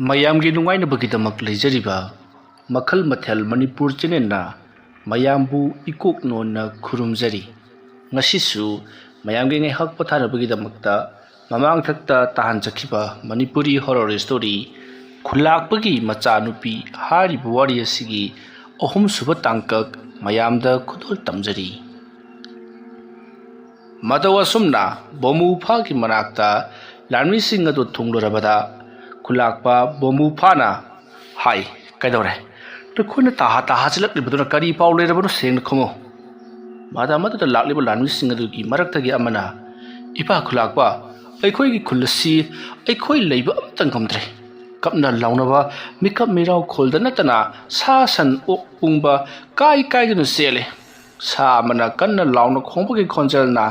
ꯃꯌꯥꯝꯒꯤ ꯅꯨꯡꯉꯥꯏꯅꯕꯒꯤꯗꯃꯛ ꯂꯩꯖꯔꯤꯕ ꯃꯈꯜ ꯃꯊꯦꯜ ꯃꯅꯤꯄꯨꯔ ꯆꯦꯅꯦꯜꯅ ꯃꯌꯥꯝꯕꯨ ꯏꯀꯣꯛ ꯅꯣꯟꯅ ꯈꯨꯔꯨꯝꯖꯔꯤ꯫ ꯉꯁꯤꯁꯨ ꯃꯌꯥꯝꯒꯤ ꯉꯥꯏꯍꯥꯛ ꯄꯣꯊꯥꯅꯕꯒꯤꯗꯃꯛꯇ ꯃꯃꯥꯡꯊꯛꯇ ꯇꯥꯍꯟꯖꯈꯤꯕ ꯃꯅꯤꯄꯨꯔꯤ ꯍꯣꯔꯔ ꯁ꯭ꯇꯣꯔꯤ ꯈꯨꯜꯂꯥꯛꯄꯒꯤ ꯃꯆꯥꯅꯨꯄꯤ ꯍꯥꯏꯔꯤꯕ ꯋꯥꯔꯤ ꯑꯁꯤꯒꯤ ꯑꯍꯨꯝꯁꯨꯕ ꯇꯥꯡꯀꯛ ꯃꯌꯥꯝꯗ ꯈꯨꯗꯣꯜ ꯇꯝꯖꯔꯤ꯫ ꯃꯇꯧ ꯑꯁꯨꯝꯅ ꯕꯣꯃꯨꯐꯥꯒꯤ ꯃꯅꯥꯛꯇ ꯂꯥꯟꯃꯤꯁꯤꯡ ꯑꯗꯨ ꯊꯨꯡꯂꯨꯔꯕꯗ ꯈꯨꯜꯂꯥꯛꯄ ꯕꯣꯃꯨꯐꯥꯅ ꯍꯥꯏ ꯀꯩꯗꯧꯔꯦ ꯅꯈꯣꯏꯅ ꯇꯥꯍꯥ ꯆꯠꯂꯛꯂꯤꯕꯗꯨꯅ ꯀꯔꯤ ꯄꯥꯎ ꯂꯩꯔꯕꯅꯣ ꯁꯦꯡꯅ ꯈꯨꯝꯃꯨ꯫ ꯃꯇꯝ ꯑꯗꯨꯗ ꯂꯥꯛꯂꯤꯕ ꯂꯥꯟꯃꯤꯁꯤꯡ ꯑꯗꯨꯒꯤ ꯃꯔꯛꯇꯒꯤ ꯑꯃꯅ ꯏꯄꯥ ꯈꯨꯜꯂꯥꯛꯄ ꯑꯩꯈꯣꯏꯒꯤ ꯈꯨꯜ ꯑꯁꯤ ꯑꯩꯈꯣꯏ ꯂꯩꯕ ꯑꯃꯇ ꯉꯝꯗ꯭ꯔꯦ꯫ ꯀꯞꯅ ꯂꯥꯎꯅꯕ ꯃꯤꯀꯞ ꯃꯤꯔꯥꯎ ꯈꯣꯜꯗ ꯅꯠꯇꯅ ꯁꯥ ꯁꯟ ꯑꯣꯛ ꯄꯨꯡꯕ ꯀꯥꯏꯗꯨꯅ ꯆꯦꯜꯂꯦ꯫ ꯁꯥ ꯑꯃꯅ ꯀꯟꯅ ꯂꯥꯎꯅ ꯈꯣꯡꯕꯒꯤ ꯈꯣꯟꯖꯦꯜꯅ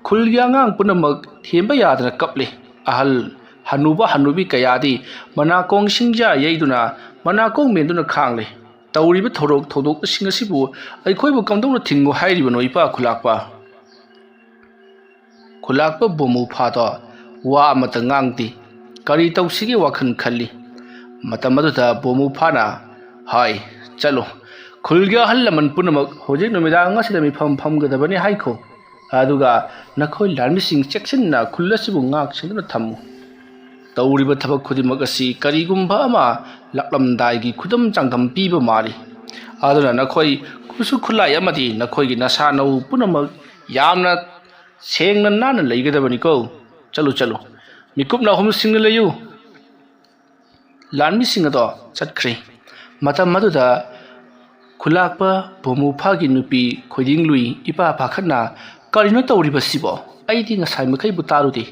ꯈꯨꯜꯒꯤ ꯑꯉꯥꯡ ꯄꯨꯝꯅꯃꯛ ꯊꯦꯝꯕ ꯌꯥꯗꯅ ꯀꯞꯂꯤ꯫ ꯑꯍꯜ ꯍꯅꯨꯕ ꯍꯅꯨꯕꯤ ꯀꯌꯥꯗꯤ ꯃꯅꯥꯀꯣꯡ ꯁꯤꯡꯖꯥ ꯌꯩꯗꯨꯅ ꯃꯅꯥꯀꯣꯡ ꯃꯦꯟꯗꯨꯅ ꯈꯥꯡꯂꯤ꯫ ꯇꯧꯔꯤꯕ ꯊꯧꯗꯣꯛꯁꯤꯡ ꯑꯁꯤꯕꯨ ꯑꯩꯈꯣꯏꯕꯨ ꯀꯝꯗꯧꯅ ꯊꯤꯡꯉꯨ ꯍꯥꯏꯔꯤꯕꯅꯣ ꯏꯄꯥ ꯈꯨꯜꯂꯥꯛꯄ? ꯈꯨꯜꯂꯥꯛꯄ ꯕꯣꯃꯨꯐꯥꯗꯣ ꯋꯥ ꯑꯃꯇ ꯉꯥꯡꯗꯦ꯫ ꯀꯔꯤ ꯇꯧꯁꯤꯒꯦ ꯋꯥꯈꯜ ꯈꯜꯂꯤ꯫ ꯃꯇꯝ ꯑꯗꯨꯗ ꯕꯣꯃꯨꯐꯥꯅ ꯍꯥꯏ ꯆꯠꯂꯣ ꯈꯨꯜꯒꯤ ꯑꯍꯜ ꯂꯃꯟ ꯄꯨꯝꯅꯃꯛ ꯍꯧꯖꯤꯛ ꯅꯨꯃꯤꯗꯥꯡ ꯑꯁꯤꯗ ꯃꯤꯐꯝ ꯐꯝꯒꯗꯕꯅꯤ ꯍꯥꯏꯈꯣ꯫ ꯑꯗꯨꯒ ꯅꯈꯣꯏ ꯂꯥꯟꯃꯤꯁꯤꯡ ꯆꯦꯛꯁꯤꯟꯅ ꯈꯨꯜ ꯑꯁꯤꯕꯨ ꯉꯥꯛ ꯁꯦꯟꯗꯨꯅ ꯊꯝꯃꯨ꯫ ꯇꯧꯔꯤꯕ ꯊꯕꯛ ꯈꯨꯗꯤꯡꯃꯛ ꯑꯁꯤ ꯀꯔꯤꯒꯨꯝꯕ ꯑꯃ ꯂꯥꯛꯂꯝꯗꯥꯏꯒꯤ ꯈꯨꯗꯝ ꯆꯥꯡꯗꯝ ꯄꯤꯕ ꯃꯥꯜꯂꯤ꯫ ꯑꯗꯨꯅ ꯅꯈꯣꯏ ꯈꯨꯠꯁꯨ ꯈꯨꯠꯂꯥꯏ ꯑꯃꯗꯤ ꯅꯈꯣꯏꯒꯤ ꯅꯁꯥ ꯅꯎ ꯄꯨꯝꯅꯃꯛ ꯌꯥꯝꯅ ꯁꯦꯡꯅ ꯅꯥꯟꯅ ꯂꯩꯒꯗꯕꯅꯤꯀꯣ꯫ ꯆꯠꯂꯨ ꯃꯤꯀꯨꯞꯅ ꯑꯍꯨꯝꯁꯤꯡꯅ ꯂꯩꯌꯨ꯫ ꯂꯥꯟꯃꯤꯁꯤꯡ ꯑꯗꯣ ꯆꯠꯈ꯭ꯔꯦ꯫ ꯃꯇꯝ ꯑꯗꯨꯗ ꯈꯨꯜꯂꯥꯛꯄ ꯕꯣꯃꯨꯐꯥꯒꯤ ꯅꯨꯄꯤ ꯈꯣꯏꯗꯤꯡꯂꯨꯏ ꯏꯄꯥ ꯄꯥꯈꯠꯅ ꯀꯔꯤꯅꯣ ꯇꯧꯔꯤꯕꯁꯤꯕꯣ? ꯑꯩꯗꯤ ꯉꯁꯥꯏ ꯃꯈꯩꯕꯨ ꯇꯥꯔꯨꯗꯦ꯫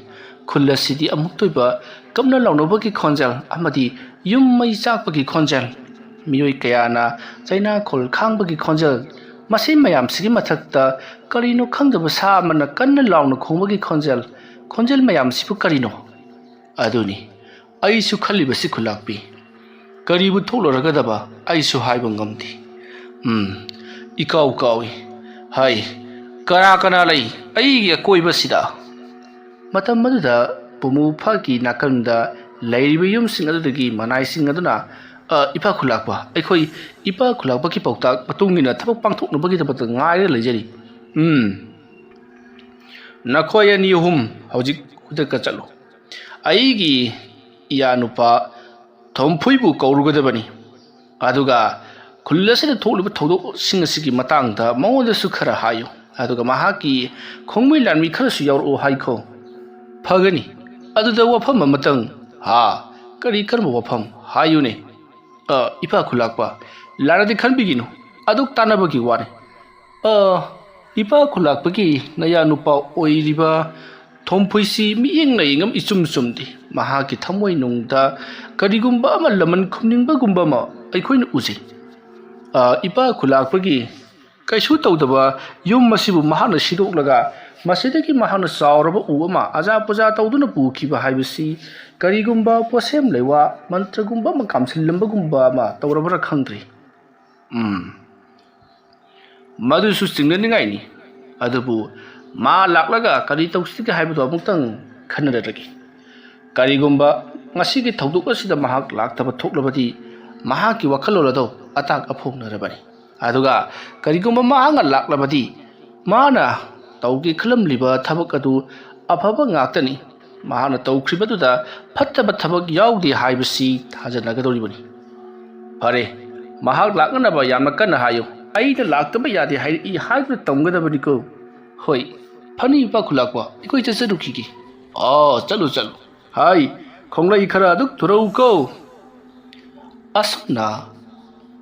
ꯈꯨꯜ ꯑꯁꯤꯗꯤ ꯑꯃꯨꯛꯇꯣꯏꯕ ꯀꯞꯅ ꯂꯥꯎꯅꯕꯒꯤ ꯈꯣꯟꯖꯦꯜ ꯑꯃꯗꯤ ꯌꯨꯝ ꯃꯩ ꯆꯥꯛꯄꯒꯤ ꯈꯣꯟꯖꯦꯜ, ꯃꯤꯑꯣꯏ ꯀꯌꯥꯅ ꯆꯩꯅꯥꯈꯣꯜ ꯈꯥꯡꯕꯒꯤ ꯈꯣꯟꯖꯦꯜ, ꯃꯁꯤ ꯃꯌꯥꯝꯁꯤꯒꯤ ꯃꯊꯛꯇ ꯀꯔꯤꯅꯣ ꯈꯪꯗꯕ ꯁꯥ ꯑꯃꯅ ꯀꯟꯅ ꯂꯥꯎꯅ ꯈꯣꯡꯕꯒꯤ ꯈꯣꯟꯖꯦꯜ ꯃꯌꯥꯝꯁꯤꯕꯨ ꯀꯔꯤꯅꯣ? ꯑꯗꯨꯅꯤ ꯑꯩꯁꯨ ꯈꯜꯂꯤꯕꯁꯤ ꯈꯨꯜꯂꯥꯛꯄꯤ꯫ ꯀꯔꯤꯕꯨ ꯊꯣꯛꯂꯔꯒꯗꯕ ꯑꯩꯁꯨ ꯍꯥꯏꯕ ꯉꯝꯗꯦ꯫ ꯏꯀꯥꯎ ꯀꯥꯎꯏ꯫ ꯍꯥꯏ ꯀꯅꯥ ꯂꯩ ꯑꯩꯒꯤ ꯑꯀꯣꯏꯕꯁꯤꯗ? ꯃꯇꯝ ꯑꯗꯨꯗ ꯕꯣꯃꯨꯐꯥꯒꯤ ꯅꯥꯀꯟꯗ ꯂꯩꯔꯤꯕ ꯌꯨꯝꯁꯤꯡ ꯑꯗꯨꯗꯒꯤ ꯃꯅꯥꯏꯁꯤꯡ ꯑꯗꯨꯅ ꯏꯄꯥ ꯈꯨꯜꯂꯥꯛꯄ ꯑꯩꯈꯣꯏ ꯏꯄꯥ ꯈꯨꯜꯂꯥꯛꯄꯒꯤ ꯄꯥꯎꯇꯥꯛ ꯃꯇꯨꯡꯏꯟꯅ ꯊꯕꯛ ꯄꯥꯡꯊꯣꯛꯅꯕꯒꯤꯗꯃꯛꯇ ꯉꯥꯏꯔꯒ ꯂꯩꯖꯔꯤ꯫ ꯅꯈꯣꯏ ꯑꯅꯤ ꯑꯍꯨꯝ ꯍꯧꯖꯤꯛ ꯈꯨꯗꯛꯇ ꯆꯠꯂꯨ꯫ ꯑꯩꯒꯤ ꯏꯌꯥꯅꯨꯄꯥ ꯊꯣꯝꯐꯨꯏꯕꯨ ꯀꯧꯔꯨꯒꯗꯕꯅꯤ꯫ ꯑꯗꯨꯒ ꯈꯨꯜ ꯑꯁꯤꯗ ꯊꯣꯛꯂꯤꯕ ꯊꯧꯗꯣꯛꯁꯤꯡ ꯑꯁꯤꯒꯤ ꯃꯇꯥꯡꯗ ꯃꯉꯣꯟꯗꯁꯨ ꯈꯔ ꯍꯥꯏꯌꯨ꯫ ꯑꯗꯨꯒ ꯃꯍꯥꯛꯀꯤ ꯈꯣꯡꯃꯩ ꯂꯥꯟꯃꯤ ꯈꯔꯁꯨ ꯌꯥꯎꯔꯛꯎ ꯍꯥꯏꯈꯣ꯫ ꯐꯒꯅꯤ꯫ ꯑꯗꯨꯗ ꯋꯥꯐꯝ ꯑꯃꯇꯪ ꯀꯔꯝꯕ ꯋꯥꯐꯝ ꯍꯥꯏꯌꯨꯅꯦ? ꯏꯄꯥ ꯈꯨꯜꯂꯥꯛꯄ ꯂꯥꯟꯅꯗꯤ ꯈꯟꯕꯤꯒꯤꯅꯨ ꯑꯗꯨꯛ ꯇꯥꯟꯅꯕꯒꯤ ꯋꯥꯅꯤ꯫ ꯏꯄꯥ ꯈꯨꯜꯂꯥꯛꯄꯒꯤ ꯅꯌꯥꯅꯨꯄꯥ ꯑꯣꯏꯔꯤꯕ ꯊꯣꯝꯐꯨꯏꯁꯤ ꯃꯤꯠꯌꯦꯡ ꯂꯥꯌꯦꯡ ꯑꯃ ꯏꯆꯨꯝ ꯆꯨꯝꯗꯦ꯫ ꯃꯍꯥꯛꯀꯤ ꯊꯃꯣꯏꯅꯨꯡꯗ ꯀꯔꯤꯒꯨꯝꯕ ꯑꯃ ꯂꯃꯟ ꯈꯨꯝꯅꯤꯡꯕꯒꯨꯝꯕ ꯑꯃ ꯑꯩꯈꯣꯏꯅ ꯎꯖꯩ꯫ ꯏꯄꯥ ꯈꯨꯜꯂꯥꯛꯄꯒꯤ ꯀꯩꯁꯨ ꯇꯧꯗꯕ ꯌꯨꯝ ꯑꯁꯤꯕꯨ ꯃꯍꯥꯛꯅ ꯁꯤꯗꯣꯛꯂꯒ ꯃꯁꯤꯗꯒꯤ ꯃꯍꯥꯛꯅ ꯆꯥꯎꯔꯕ ꯎ ꯑꯃ ꯑꯖꯥ ꯄꯨꯖꯥ ꯇꯧꯗꯨꯅ ꯄꯨꯈꯤꯕ ꯍꯥꯏꯕꯁꯤ ꯀꯔꯤꯒꯨꯝꯕ ꯄꯣꯠꯁꯦꯝ ꯂꯩꯋꯥ ꯃꯟꯇ꯭ꯔꯒꯨꯝꯕ ꯑꯃ ꯀꯥꯝꯁꯤꯜꯂꯝꯕꯒꯨꯝꯕ ꯑꯃ ꯇꯧꯔꯕ꯭ꯔꯥ ꯈꯪꯗ꯭ꯔꯤ꯫ ꯃꯗꯨꯁꯨ ꯆꯤꯡꯅꯅꯤꯡꯉꯥꯏꯅꯤ꯫ ꯑꯗꯨꯕꯨ ꯃꯥ ꯂꯥꯛꯂꯒ ꯀꯔꯤ ꯇꯧꯁꯤꯒꯦ ꯍꯥꯏꯕꯗꯨ ꯑꯃꯨꯛꯇꯪ ꯈꯟꯅꯔꯒꯦ꯫ ꯀꯔꯤꯒꯨꯝꯕ ꯉꯁꯤꯒꯤ ꯊꯧꯗꯣꯛ ꯑꯁꯤꯗ ꯃꯍꯥꯛ ꯂꯥꯛꯇꯕ ꯊꯣꯛꯂꯕꯗꯤ ꯃꯍꯥꯛꯀꯤ ꯋꯥꯈꯜꯂꯣꯟ ꯑꯗꯨ ꯑꯇꯥꯛ ꯑꯐꯣꯡꯅꯔꯕꯅꯤ꯫ ꯑꯗꯨꯒ ꯀꯔꯤꯒꯨꯝꯕ ꯃꯍꯥꯛꯅ ꯂꯥꯛꯂꯕꯗꯤ ꯃꯥꯅ ꯇꯧꯒꯦ ꯈꯜꯂꯝꯂꯤꯕ ꯊꯕꯛ ꯑꯗꯨ ꯑꯐꯕ ꯉꯥꯛꯇꯅꯤ꯫ ꯃꯍꯥꯛꯅ ꯇꯧꯈ꯭ꯔꯤꯕꯗꯨꯗ ꯐꯠꯇꯕ ꯊꯕꯛ ꯌꯥꯎꯗꯦ ꯍꯥꯏꯕꯁꯤ ꯊꯥꯖꯅꯒꯗꯧꯔꯤꯕꯅꯤ꯫ ꯐꯔꯦ ꯃꯍꯥꯛ ꯂꯥꯛꯅꯅꯕ ꯌꯥꯝꯅ ꯀꯟꯅ ꯍꯥꯏꯌꯨ꯫ ꯑꯩꯅ ꯂꯥꯛꯇꯕ ꯌꯥꯗꯦ ꯍꯥꯏꯔꯛꯏ ꯍꯥꯏꯗꯨꯅ ꯇꯝꯒꯗꯕꯅꯤꯀꯣ꯫ ꯍꯣꯏ ꯐꯅꯤ ꯏꯄꯥ ꯈꯨꯜꯂꯥꯛꯄ ꯑꯩꯈꯣꯏ ꯆꯠꯆꯔꯨꯈꯤꯒꯦ꯫ ꯆꯠꯂꯨ ꯍꯥꯏ ꯈꯣꯡꯂꯩ ꯈꯔ ꯑꯗꯨꯛ ꯊꯨꯔꯛꯎꯀꯣ꯫ ꯑꯁꯨꯝꯅ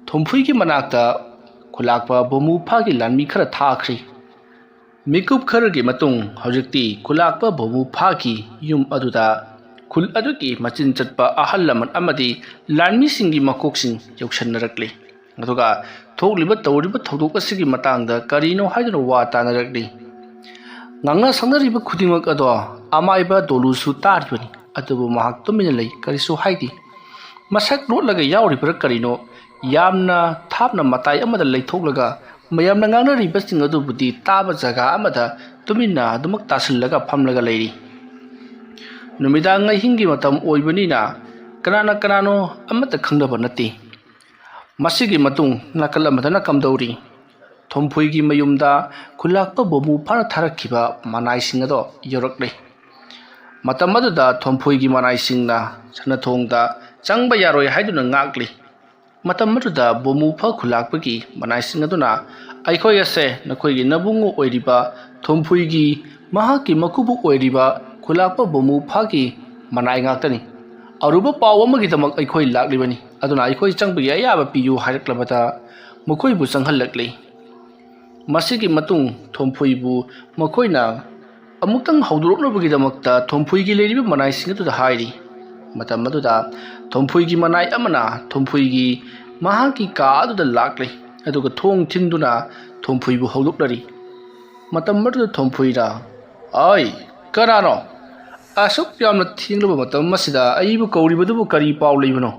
ꯊꯣꯝꯐꯨꯏꯒꯤ ꯃꯅꯥꯛꯇ ꯈꯨꯜꯂꯥꯛꯄ ꯕꯣꯃꯨꯐꯥꯒꯤ ꯂꯥꯟꯃꯤ ꯈꯔ ꯊꯥꯈ꯭ꯔꯦ꯫ ꯃꯤꯀꯨꯞ ꯈꯔꯒꯤ ꯃꯇꯨꯡ ꯍꯧꯖꯤꯛꯇꯤ ꯈꯨꯜꯂꯥꯛꯄ ꯕꯣꯃꯨꯐꯥꯒꯤ ꯌꯨꯝ ꯑꯗꯨꯗ ꯈꯨꯜ ꯑꯗꯨꯒꯤ ꯃꯆꯤꯟ ꯆꯠꯄ ꯑꯍꯜ ꯂꯃꯟ ꯑꯃꯗꯤ ꯂꯥꯟꯃꯤꯁꯤꯡꯒꯤ ꯃꯀꯣꯛꯁꯤꯡ ꯌꯧꯁꯟꯅꯔꯛꯂꯤ꯫ ꯑꯗꯨꯒ ꯇꯧꯔꯤꯕ ꯊꯧꯗꯣꯛ ꯑꯁꯤꯒꯤ ꯃꯇꯥꯡꯗ ꯀꯔꯤꯅꯣ ꯍꯥꯏꯗꯨꯅ ꯋꯥ ꯇꯥꯅꯔꯛꯂꯤ꯫ ꯉꯥꯡꯅ ꯁꯛꯅꯔꯤꯕ ꯈꯨꯗꯤꯡꯃꯛ ꯑꯗꯣ ꯑꯃꯥꯏꯕ ꯗꯣꯂꯨꯁꯨ ꯇꯥꯔꯤꯕꯅꯤ꯫ ꯑꯗꯨꯕꯨ ꯃꯍꯥꯛ ꯇꯨꯃꯤꯟꯅ ꯂꯩ ꯀꯔꯤꯁꯨ ꯍꯥꯏꯗꯦ꯫ ꯃꯁꯛ ꯂꯣꯠꯂꯒ ꯌꯥꯎꯔꯤꯕ꯭ꯔꯥ ꯀꯔꯤꯅꯣ ꯌꯥꯝꯅ ꯊꯥꯞꯅ ꯃꯇꯥꯏ ꯑꯃꯗ ꯂꯩꯊꯣꯛꯂꯒ ꯃꯌꯥꯝꯅ ꯉꯥꯡꯅꯔꯤꯕꯁꯤꯡ ꯑꯗꯨꯕꯨꯗꯤ ꯇꯥꯕ ꯖꯒꯥ ꯑꯃꯗ ꯇꯨꯃꯤꯟꯅ ꯑꯗꯨꯃꯛ ꯇꯥꯁꯤꯜꯂꯒ ꯐꯝꯂꯒ ꯂꯩꯔꯤ꯫ ꯅꯨꯃꯤꯗꯥꯡ ꯑꯍꯤꯡꯒꯤ ꯃꯇꯝ ꯑꯣꯏꯕꯅꯤꯅ ꯀꯅꯥꯅꯣ ꯑꯃꯠꯇ ꯈꯪꯗꯕ ꯅꯠꯇꯦ꯫ ꯃꯁꯤꯒꯤ ꯃꯇꯨꯡ ꯅꯥꯀꯜ ꯑꯃꯗꯅ ꯀꯝꯗꯧꯔꯤ ꯊꯣꯝꯐꯨꯏꯒꯤ ꯃꯌꯨꯝꯗ ꯈꯨꯜꯂꯥꯛꯄ ꯕꯣꯃꯨ ꯐꯥꯅ ꯊꯥꯔꯛꯈꯤꯕ ꯃꯅꯥꯏꯁꯤꯡ ꯑꯗꯣ ꯌꯧꯔꯛꯂꯦ꯫ ꯃꯇꯝ ꯑꯗꯨꯗ ꯊꯣꯝꯐꯨꯏꯒꯤ ꯃꯅꯥꯏꯁꯤꯡꯅ ꯁꯅꯊꯣꯡꯗ ꯆꯪꯕ ꯌꯥꯔꯣꯏ ꯍꯥꯏꯗꯨꯅ ꯉꯥꯛꯂꯤ꯫ ꯃꯇꯝ ꯑꯗꯨꯗ ꯕꯣꯃꯨ ꯐꯥ ꯈꯨꯜꯂꯥꯛꯄꯒꯤ ꯃꯅꯥꯏꯁꯤꯡ ꯑꯗꯨꯅ ꯑꯩꯈꯣꯏ ꯑꯁꯦ ꯅꯈꯣꯏꯒꯤ ꯅꯕꯨꯡꯉꯣ ꯑꯣꯏꯔꯤꯕ ꯊꯣꯝꯐꯨꯏꯒꯤ ꯃꯍꯥꯛꯀꯤ ꯃꯀꯨꯕꯣꯛ ꯑꯣꯏꯔꯤꯕ ꯈꯨꯜꯂꯥꯛꯄ ꯕꯣꯃꯨ ꯐꯥꯒꯤ ꯃꯅꯥꯏ ꯉꯥꯛꯇꯅꯤ꯫ ꯑꯔꯨꯕ ꯄꯥꯎ ꯑꯃꯒꯤꯗꯃꯛ ꯑꯩꯈꯣꯏ ꯂꯥꯛꯂꯤꯕꯅꯤ, ꯑꯗꯨꯅ ꯑꯩꯈꯣꯏ ꯆꯪꯕꯒꯤ ꯑꯌꯥꯕ ꯄꯤꯌꯨ ꯍꯥꯏꯔꯛꯂꯕꯗ ꯃꯈꯣꯏꯕꯨ ꯆꯪꯍꯜꯂꯛꯂꯤ꯫ ꯃꯁꯤꯒꯤ ꯃꯇꯨꯡ ꯊꯣꯝꯐꯨꯏꯕꯨ ꯃꯈꯣꯏꯅ ꯑꯃꯨꯛꯇꯪ ꯍꯧꯗꯣꯔꯛꯅꯕꯒꯤꯗꯃꯛꯇ ꯊꯣꯝꯐꯨꯏꯒꯤ ꯂꯩꯔꯤꯕ ꯃꯅꯥꯏꯁꯤꯡ ꯑꯗꯨꯗ ꯍꯥꯏꯔꯤ꯫ ꯃꯇꯝ ꯑꯗꯨꯗ ꯊꯣꯝꯐꯨꯏꯒꯤ ꯃꯅꯥꯏ ꯑꯃꯅ ꯊꯣꯝꯐꯨꯏꯒꯤ ꯃꯍꯥꯛꯀꯤ ꯀꯥ ꯑꯗꯨꯗ ꯂꯥꯛꯂꯤ, ꯑꯗꯨꯒ ꯊꯣꯡ ꯊꯤꯟꯗꯨꯅ ꯊꯣꯝꯐꯨꯏꯕꯨ ꯍꯧꯗꯣꯛꯂꯔꯤ꯫ ꯃꯇꯝ ꯑꯗꯨꯗ ꯊꯣꯝꯐꯨꯏꯅ "ꯑꯩ ꯀꯅꯥꯅꯣ? ꯑꯁꯨꯛ ꯌꯥꯝꯅ ꯊꯦꯡꯂꯕ ꯃꯇꯝ ꯑꯁꯤꯗ ꯑꯩꯕꯨ ꯀꯧꯔꯤꯕꯗꯨꯕꯨ ꯀꯔꯤ ꯄꯥꯎ ꯂꯩꯕꯅꯣ?"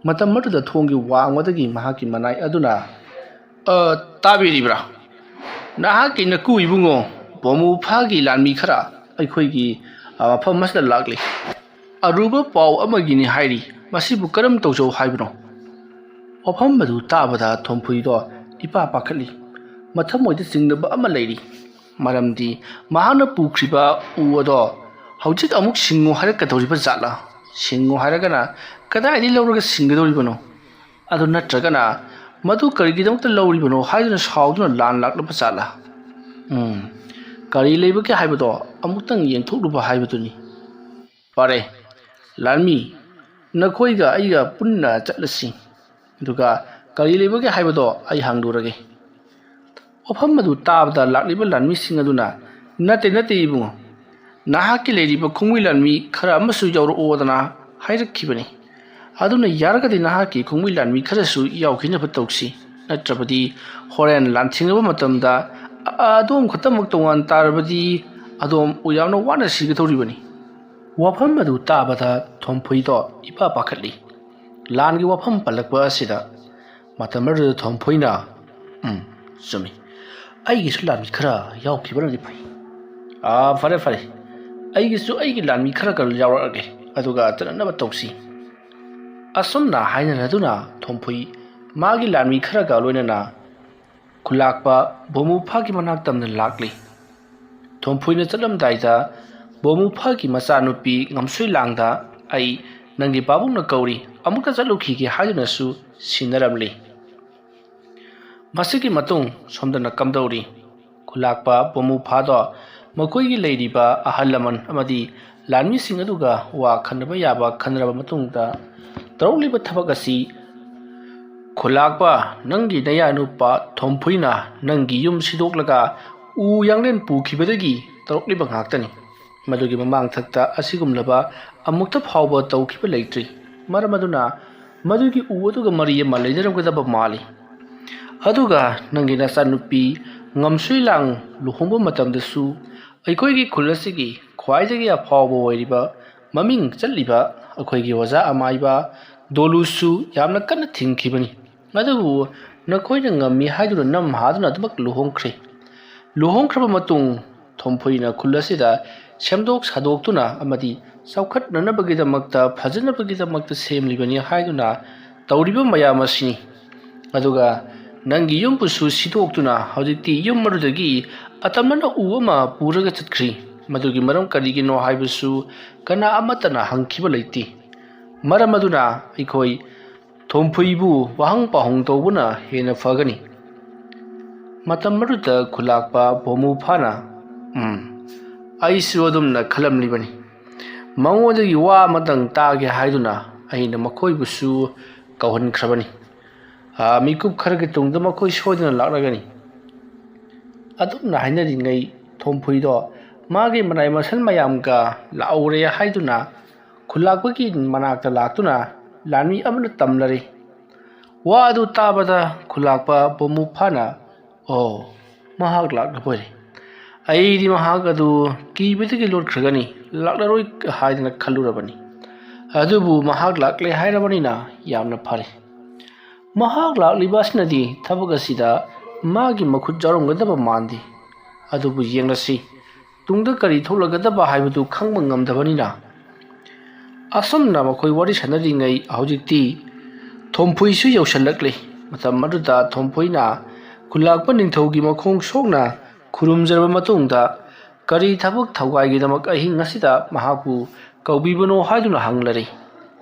ꯃꯇꯝ ꯑꯗꯨꯗ ꯊꯣꯡꯒꯤ ꯋꯥꯡꯃꯗꯒꯤ ꯃꯍꯥꯛꯀꯤ ꯃꯅꯥꯏ ꯑꯗꯨꯅ "ꯇꯥꯕꯤꯔꯤꯕ꯭ꯔꯥ? ꯅꯍꯥꯛꯀꯤ ꯅꯀꯨ ꯏꯕꯨꯡꯉꯣ ꯕꯣꯃꯨ ꯐꯥꯒꯤ ꯂꯥꯟꯃꯤ ꯈꯔ ꯑꯩꯈꯣꯏꯒꯤ ꯃꯐꯝ ꯑꯁꯤꯗ ꯂꯥꯛꯂꯤ꯫ ꯑꯔꯨꯕ ꯄꯥꯎ ꯑꯃꯒꯤꯅꯤ ꯍꯥꯏꯔꯤ, ꯃꯁꯤꯕꯨ ꯀꯔꯝ ꯇꯧꯖꯧ ꯍꯥꯏꯕꯅꯣ?" ꯋꯥꯐꯝ ꯑꯗꯨ ꯇꯥꯕꯗ ꯊꯣꯝꯐꯨꯏꯗꯣ ꯏꯄꯥ ꯄꯥꯈꯠꯂꯤ꯫ ꯃꯊꯃꯣꯏꯗ ꯆꯤꯡꯅꯕ ꯑꯃ ꯂꯩꯔꯤ, ꯃꯔꯝꯗꯤ ꯃꯍꯥꯛꯅ ꯄꯨꯈ꯭ꯔꯤꯕ ꯎ ꯑꯗꯣ ꯍꯧꯖꯤꯛ ꯑꯃꯨꯛ ꯁꯤꯡꯉꯨ ꯍꯥꯏꯔꯛꯀꯗꯧꯔꯤꯕ ꯖꯥꯠꯂꯥ? ꯁꯤꯡꯉꯨ ꯍꯥꯏꯔꯒꯅ ꯀꯗꯥꯏꯗꯒꯤ ꯂꯧꯔꯒ ꯁꯤꯡꯒꯗꯧꯔꯤꯕꯅꯣ? ꯑꯗꯨ ꯅꯠꯇ꯭ꯔꯒꯅ ꯃꯗꯨ ꯀꯔꯤꯒꯤꯗꯃꯛꯇ ꯂꯧꯔꯤꯕꯅꯣ ꯍꯥꯏꯗꯨꯅ ꯁꯥꯎꯗꯨꯅ ꯂꯥꯟ ꯂꯥꯛꯂꯕ ꯖꯥꯠꯂꯥ? ꯀꯔꯤ ꯂꯩꯕꯒꯦ ꯍꯥꯏꯕꯗꯣ ꯑꯃꯨꯛꯇꯪ ꯌꯦꯡꯊꯣꯛꯂꯨꯕ ꯍꯥꯏꯕꯗꯨꯅꯤ꯫ ꯐꯔꯦ ꯂꯥꯟꯃꯤ, ꯅꯈꯣꯏꯒ ꯑꯩꯒ ꯄꯨꯟꯅ ꯆꯠꯂꯁꯤ, ꯑꯗꯨꯒ ꯀꯔꯤ ꯂꯩꯕꯒꯦ ꯍꯥꯏꯕꯗꯣ ꯑꯩ ꯍꯪꯂꯨꯔꯒꯦ꯫ ꯋꯥꯐꯝ ꯑꯗꯨ ꯇꯥꯕꯗ ꯂꯥꯛꯂꯤꯕ ꯂꯥꯟꯃꯤꯁꯤꯡ ꯑꯗꯨꯅ ꯅꯠꯇꯦ ꯏꯕꯨꯡꯉꯣ, ꯅꯍꯥꯛꯀꯤ ꯂꯩꯔꯤꯕ ꯈꯣꯡꯃꯤ ꯂꯥꯟꯃꯤ ꯈꯔ ꯑꯃꯁꯨ ꯌꯥꯎꯔꯛꯑꯣꯗꯅ ꯍꯥꯏꯔꯛꯈꯤꯕꯅꯤ꯫ ꯑꯗꯨꯅ ꯌꯥꯔꯒꯗꯤ ꯅꯍꯥꯛꯀꯤ ꯈꯣꯡꯃꯤ ꯂꯥꯟꯃꯤ ꯈꯔꯁꯨ ꯌꯥꯎꯈꯤꯅꯕ ꯇꯧꯁꯤ, ꯅꯠꯇ꯭ꯔꯕꯗꯤ ꯍꯣꯔꯦꯟ ꯂꯥꯟꯊꯦꯡꯅꯕ ꯃꯇꯝꯗ ꯑꯗꯣꯝ ꯈꯛꯇꯃꯛ ꯇꯣꯉꯥꯟ ꯇꯥꯔꯕꯗꯤ ꯑꯗꯣꯝ ꯌꯥꯝꯅ ꯋꯥꯅ ꯁꯤꯒꯗꯧꯔꯤꯕꯅꯤ꯫ ꯋꯥꯐꯝ ꯑꯗꯨ ꯇꯥꯕꯗ ꯊꯣꯝꯐꯨꯏꯗꯣ ꯏꯄꯥ ꯄꯥꯈꯠꯂꯤ꯫ ꯂꯥꯟꯒꯤ ꯋꯥꯐꯝ ꯄꯜꯂꯛꯄ ꯑꯁꯤꯗ ꯃꯇꯝ ꯑꯗꯨꯗ ꯊꯣꯝꯐꯨꯏꯅ "ꯆꯨꯝꯃꯤ, ꯑꯩꯒꯤꯁꯨ ꯂꯥꯟꯃꯤ ꯈꯔ ꯌꯥꯎꯈꯤꯕꯅꯗꯤ ꯐꯩ꯫ ꯐꯔꯦ, ꯑꯩꯒꯤꯁꯨ ꯑꯩꯒꯤ ꯂꯥꯟꯃꯤ ꯈꯔꯒ ꯌꯥꯎꯔꯛꯑꯒꯦ, ꯑꯗꯨꯒ ꯆꯠꯅꯅꯕ ꯇꯧꯁꯤ." ꯑꯁꯨꯝꯅ ꯍꯥꯏꯅꯔꯗꯨꯅ ꯊꯣꯝꯐꯨꯏ ꯃꯥꯒꯤ ꯂꯥꯟꯃꯤ ꯈꯔꯒ ꯂꯣꯏꯅꯅ ꯈꯨꯜꯂꯥꯛꯄ ꯕꯣꯃꯨ ꯐꯥꯒꯤ ꯃꯅꯥꯛꯇꯝꯅ ꯂꯥꯛꯂꯤ꯫ ꯊꯣꯝꯐꯨꯏꯅ ꯆꯠꯂꯝꯗꯥꯏꯗ ꯕꯣꯃꯨ ꯐꯥꯒꯤ ꯃꯆꯥꯅꯨꯄꯤ ꯉꯝꯁꯨꯏꯂꯥꯡꯗ "ꯑꯩ ꯅꯪꯒꯤ ꯄꯥꯕꯨꯡꯅ ꯀꯧꯔꯤ, ꯑꯃꯨꯛꯇ ꯆꯠꯂꯨꯈꯤꯒꯦ" ꯍꯥꯏꯗꯨꯅꯁꯨ ꯁꯤꯟꯅꯔꯝꯂꯤ꯫ ꯃꯁꯤꯒꯤ ꯃꯇꯨꯡ ꯁꯣꯝꯗꯅ ꯀꯝꯗꯧꯔꯤ ꯈꯨꯜꯂꯥꯛꯄ ꯕꯣꯃꯨ ꯐꯥꯗꯣ ꯃꯈꯣꯏꯒꯤ ꯂꯩꯔꯤꯕ ꯑꯍꯜ ꯂꯃꯟ ꯑꯃꯗꯤ ꯂꯥꯟꯃꯤꯁꯤꯡ ꯑꯗꯨꯒ ꯋꯥ ꯈꯟꯅꯕ ꯌꯥꯕ ꯈꯟꯅꯔꯕ ꯃꯇꯨꯡꯗ ꯇꯧꯔꯛꯂꯤꯕ ꯊꯕꯛ ꯑꯁꯤ "ꯈꯨꯜꯂꯥꯛꯄ, ꯅꯪꯒꯤ ꯅꯌꯥꯅꯨꯄꯥ ꯊꯣꯝꯐꯨꯏꯅ ꯅꯪꯒꯤ ꯌꯨꯝ ꯁꯤꯗꯣꯛꯂꯒ ꯎ ꯌꯥꯡꯂꯦꯟ ꯄꯨꯈꯤꯕꯗꯒꯤ ꯇꯧꯔꯛꯂꯤꯕ ꯉꯥꯛꯇꯅꯤ꯫ ꯃꯗꯨꯒꯤ ꯃꯃꯥꯡꯊꯛꯇ ꯑꯁꯤꯒꯨꯝꯂꯕ ꯑꯃꯨꯛꯇ ꯐꯥꯎꯕ ꯇꯧꯈꯤꯕ ꯂꯩꯇ꯭ꯔꯤ꯫ ꯃꯔꯝ ꯑꯗꯨꯅ ꯃꯗꯨꯒꯤ ꯎ ꯑꯗꯨꯒ ꯃꯔꯤ ꯑꯃ ꯂꯩꯅꯔꯝꯒꯗꯕ ꯃꯥꯜꯂꯤ꯫ ꯑꯗꯨꯒ ꯅꯪꯒꯤ ꯅꯆꯥꯅꯨꯄꯤ ꯉꯝꯁꯨꯏꯂꯥꯡ ꯂꯨꯍꯣꯡꯕ ꯃꯇꯝꯗꯁꯨ ꯑꯩꯈꯣꯏꯒꯤ ꯈꯨꯜ ꯑꯁꯤꯒꯤ ꯈ꯭ꯋꯥꯏꯗꯒꯤ ꯑꯐꯥꯎꯕ ꯑꯣꯏꯔꯤꯕ ꯃꯃꯤꯡ ꯆꯠꯂꯤꯕ ꯑꯩꯈꯣꯏꯒꯤ ꯑꯣꯖꯥ ꯑꯃꯥꯏꯕ ꯗꯣꯂꯨꯁꯨ ꯌꯥꯝꯅ ꯀꯟꯅ ꯊꯤꯡꯈꯤꯕꯅꯤ, ꯑꯗꯨꯕꯨ ꯅꯈꯣꯏꯅ ꯉꯝꯃꯤ ꯍꯥꯏꯗꯨꯅ ꯅꯝ ꯍꯥꯗꯨꯅ ꯑꯗꯨꯃꯛ ꯂꯨꯍꯣꯡꯈ꯭ꯔꯦ꯫ ꯂꯨꯍꯣꯡꯈ꯭ꯔꯕ ꯃꯇꯨꯡ ꯊꯣꯝꯐꯨꯏꯅ ꯈꯨꯜ ꯑꯁꯤꯗ ꯁꯦꯝꯗꯣꯛ ꯁꯥꯗꯣꯛꯇꯨꯅ ꯑꯃꯗꯤ ꯆꯥꯎꯈꯠꯅꯅꯕꯒꯤꯗꯃꯛꯇ ꯐꯖꯅꯕꯒꯤꯗꯃꯛꯇ ꯁꯦꯝꯂꯤꯕꯅꯤ ꯍꯥꯏꯗꯨꯅ ꯇꯧꯔꯤꯕ ꯃꯌꯥꯝ ꯑꯁꯤꯅꯤ꯫ ꯑꯗꯨꯒ ꯅꯪꯒꯤ ꯌꯨꯝꯕꯨꯁꯨ ꯁꯤꯗꯣꯛꯇꯨꯅ ꯍꯧꯖꯤꯛꯇꯤ ꯌꯨꯝ ꯑꯗꯨꯗꯒꯤ ꯑꯇꯝꯅꯅ ꯎ ꯑꯃ ꯄꯨꯔꯒ ꯆꯠꯈ꯭ꯔꯤ꯫ ꯃꯗꯨꯒꯤ ꯃꯔꯝ ꯀꯔꯤꯒꯤꯅꯣ ꯍꯥꯏꯕꯁꯨ ꯀꯅꯥ ꯑꯃꯠꯇꯅ ꯍꯪꯈꯤꯕ ꯂꯩꯇꯦ꯫ ꯃꯔꯝ ꯑꯗꯨꯅ ꯑꯩꯈꯣই ꯊꯣꯝꯐꯨꯏꯕꯨ ꯋꯥꯍꯪ ꯄꯥꯎꯍꯪ ꯇꯧꯕꯅ ꯍꯦꯟꯅ ꯐꯒꯅꯤ꯫ ꯃꯇꯝ ꯑꯗꯨꯗ ꯈꯨꯜꯂꯥꯛꯄ ꯕꯣꯃꯨ ꯐꯥꯅ "ꯑꯩꯁꯨ ꯑꯗꯨꯝꯅ ꯈꯜꯂꯝꯂꯤꯕꯅꯤ꯫ ꯃꯉꯣꯟꯗꯒꯤ ꯋꯥ ꯑꯃꯇꯪ ꯇꯥꯒꯦ ꯍꯥꯏꯗꯨꯅ ꯑꯩꯅ ꯃꯈꯣꯏꯕꯨꯁꯨ ꯀꯧꯍꯟꯈ꯭ꯔꯕꯅꯤ꯫ ꯃꯤꯀꯨꯞ ꯈꯔꯒꯤ ꯇꯨꯡꯗ ꯃꯈꯣꯏ ꯁꯣꯏꯗꯅ ꯂꯥꯛꯂꯒꯅꯤ." ꯑꯗꯨꯝꯅ ꯍꯥꯏꯅꯔꯤꯉꯩ ꯊꯣꯝꯐꯨꯏꯗꯣ ꯃꯥꯒꯤ ꯃꯅꯥꯏ ꯃꯁꯜ ꯃꯌꯥꯝꯒ ꯂꯥꯛꯎꯔꯦ ꯍꯥꯏꯗꯨꯅ ꯈꯨꯜꯂꯥꯛꯄꯒꯤ ꯃꯅꯥꯛꯇ ꯂꯥꯛꯇꯨꯅ ꯂꯥꯟꯃꯤ ꯑꯃꯅ ꯇꯝꯂꯔꯤ꯫ ꯋꯥ ꯑꯗꯨ ꯇꯥꯕꯗ ꯈꯨꯜꯂꯥꯛꯄ ꯕꯣꯃꯨ ꯐꯥꯅ "ꯃꯍꯥꯛ ꯂꯥꯛꯂꯕꯣꯏꯔꯦ. ꯑꯩꯗꯤ ꯃꯍꯥꯛ ꯑꯗꯨ ꯀꯤꯕꯗꯒꯤ ꯂꯣꯠꯈ꯭ꯔꯒꯅꯤ, ꯂꯥꯛꯂꯔꯣꯏ ꯍꯥꯏꯗꯅ ꯈꯜꯂꯨꯔꯕꯅꯤ꯫ ꯑꯗꯨꯕꯨ ꯃꯍꯥꯛ ꯂꯥꯛꯂꯦ ꯍꯥꯏꯔꯕꯅꯤꯅ ꯌꯥꯝꯅ ꯐꯔꯦ꯫ ꯃꯍꯥꯛ ꯂꯥꯛꯂꯤꯕ ꯑꯁꯤꯅꯗꯤ ꯊꯕꯛ ꯑꯁꯤꯗ ꯃꯥꯒꯤ ꯃꯈꯨꯠ ꯌꯥꯎꯔꯝꯒꯗꯕ ꯃꯥꯟꯗꯦ, ꯑꯗꯨꯕꯨ ꯌꯦꯡꯂꯁꯤ, ꯇꯨꯡꯗ ꯀꯔꯤ ꯊꯣꯛꯂꯒꯗꯕ ꯍꯥꯏꯕꯗꯨ ꯈꯪꯕ ꯉꯝꯗꯕꯅꯤꯅ꯫ ꯑꯁꯨꯝꯅ ꯃꯈꯣꯏ ꯋꯥꯔꯤ ꯁꯥꯟꯅꯔꯤꯉꯩ ꯍꯧꯖꯤꯛꯇꯤ ꯊꯣꯝꯐꯨꯏꯁꯨ ꯌꯧꯁꯜꯂꯛꯂꯤ ꯃꯇꯝ ꯑꯗꯨꯗ ꯊꯣꯝꯐꯨꯏꯅ ꯈꯨꯜꯂꯥꯛꯄ ꯅꯤꯡꯊꯧꯒꯤ ꯃꯈꯣꯡ ꯁꯣꯛꯅ ꯈꯨꯔꯨꯝꯖꯔꯕ ꯃꯇꯨꯡꯗ ꯀꯔꯤ ꯊꯕꯛ ꯊꯧꯒꯥꯏꯒꯤꯗꯃꯛ ꯑꯍꯤꯡ ꯑꯁꯤꯗ ꯃꯍꯥꯛꯄꯨ ꯀꯧꯕꯤꯕꯅꯣ ꯍꯥꯏꯗꯨꯅ ꯍꯪꯂꯔꯤ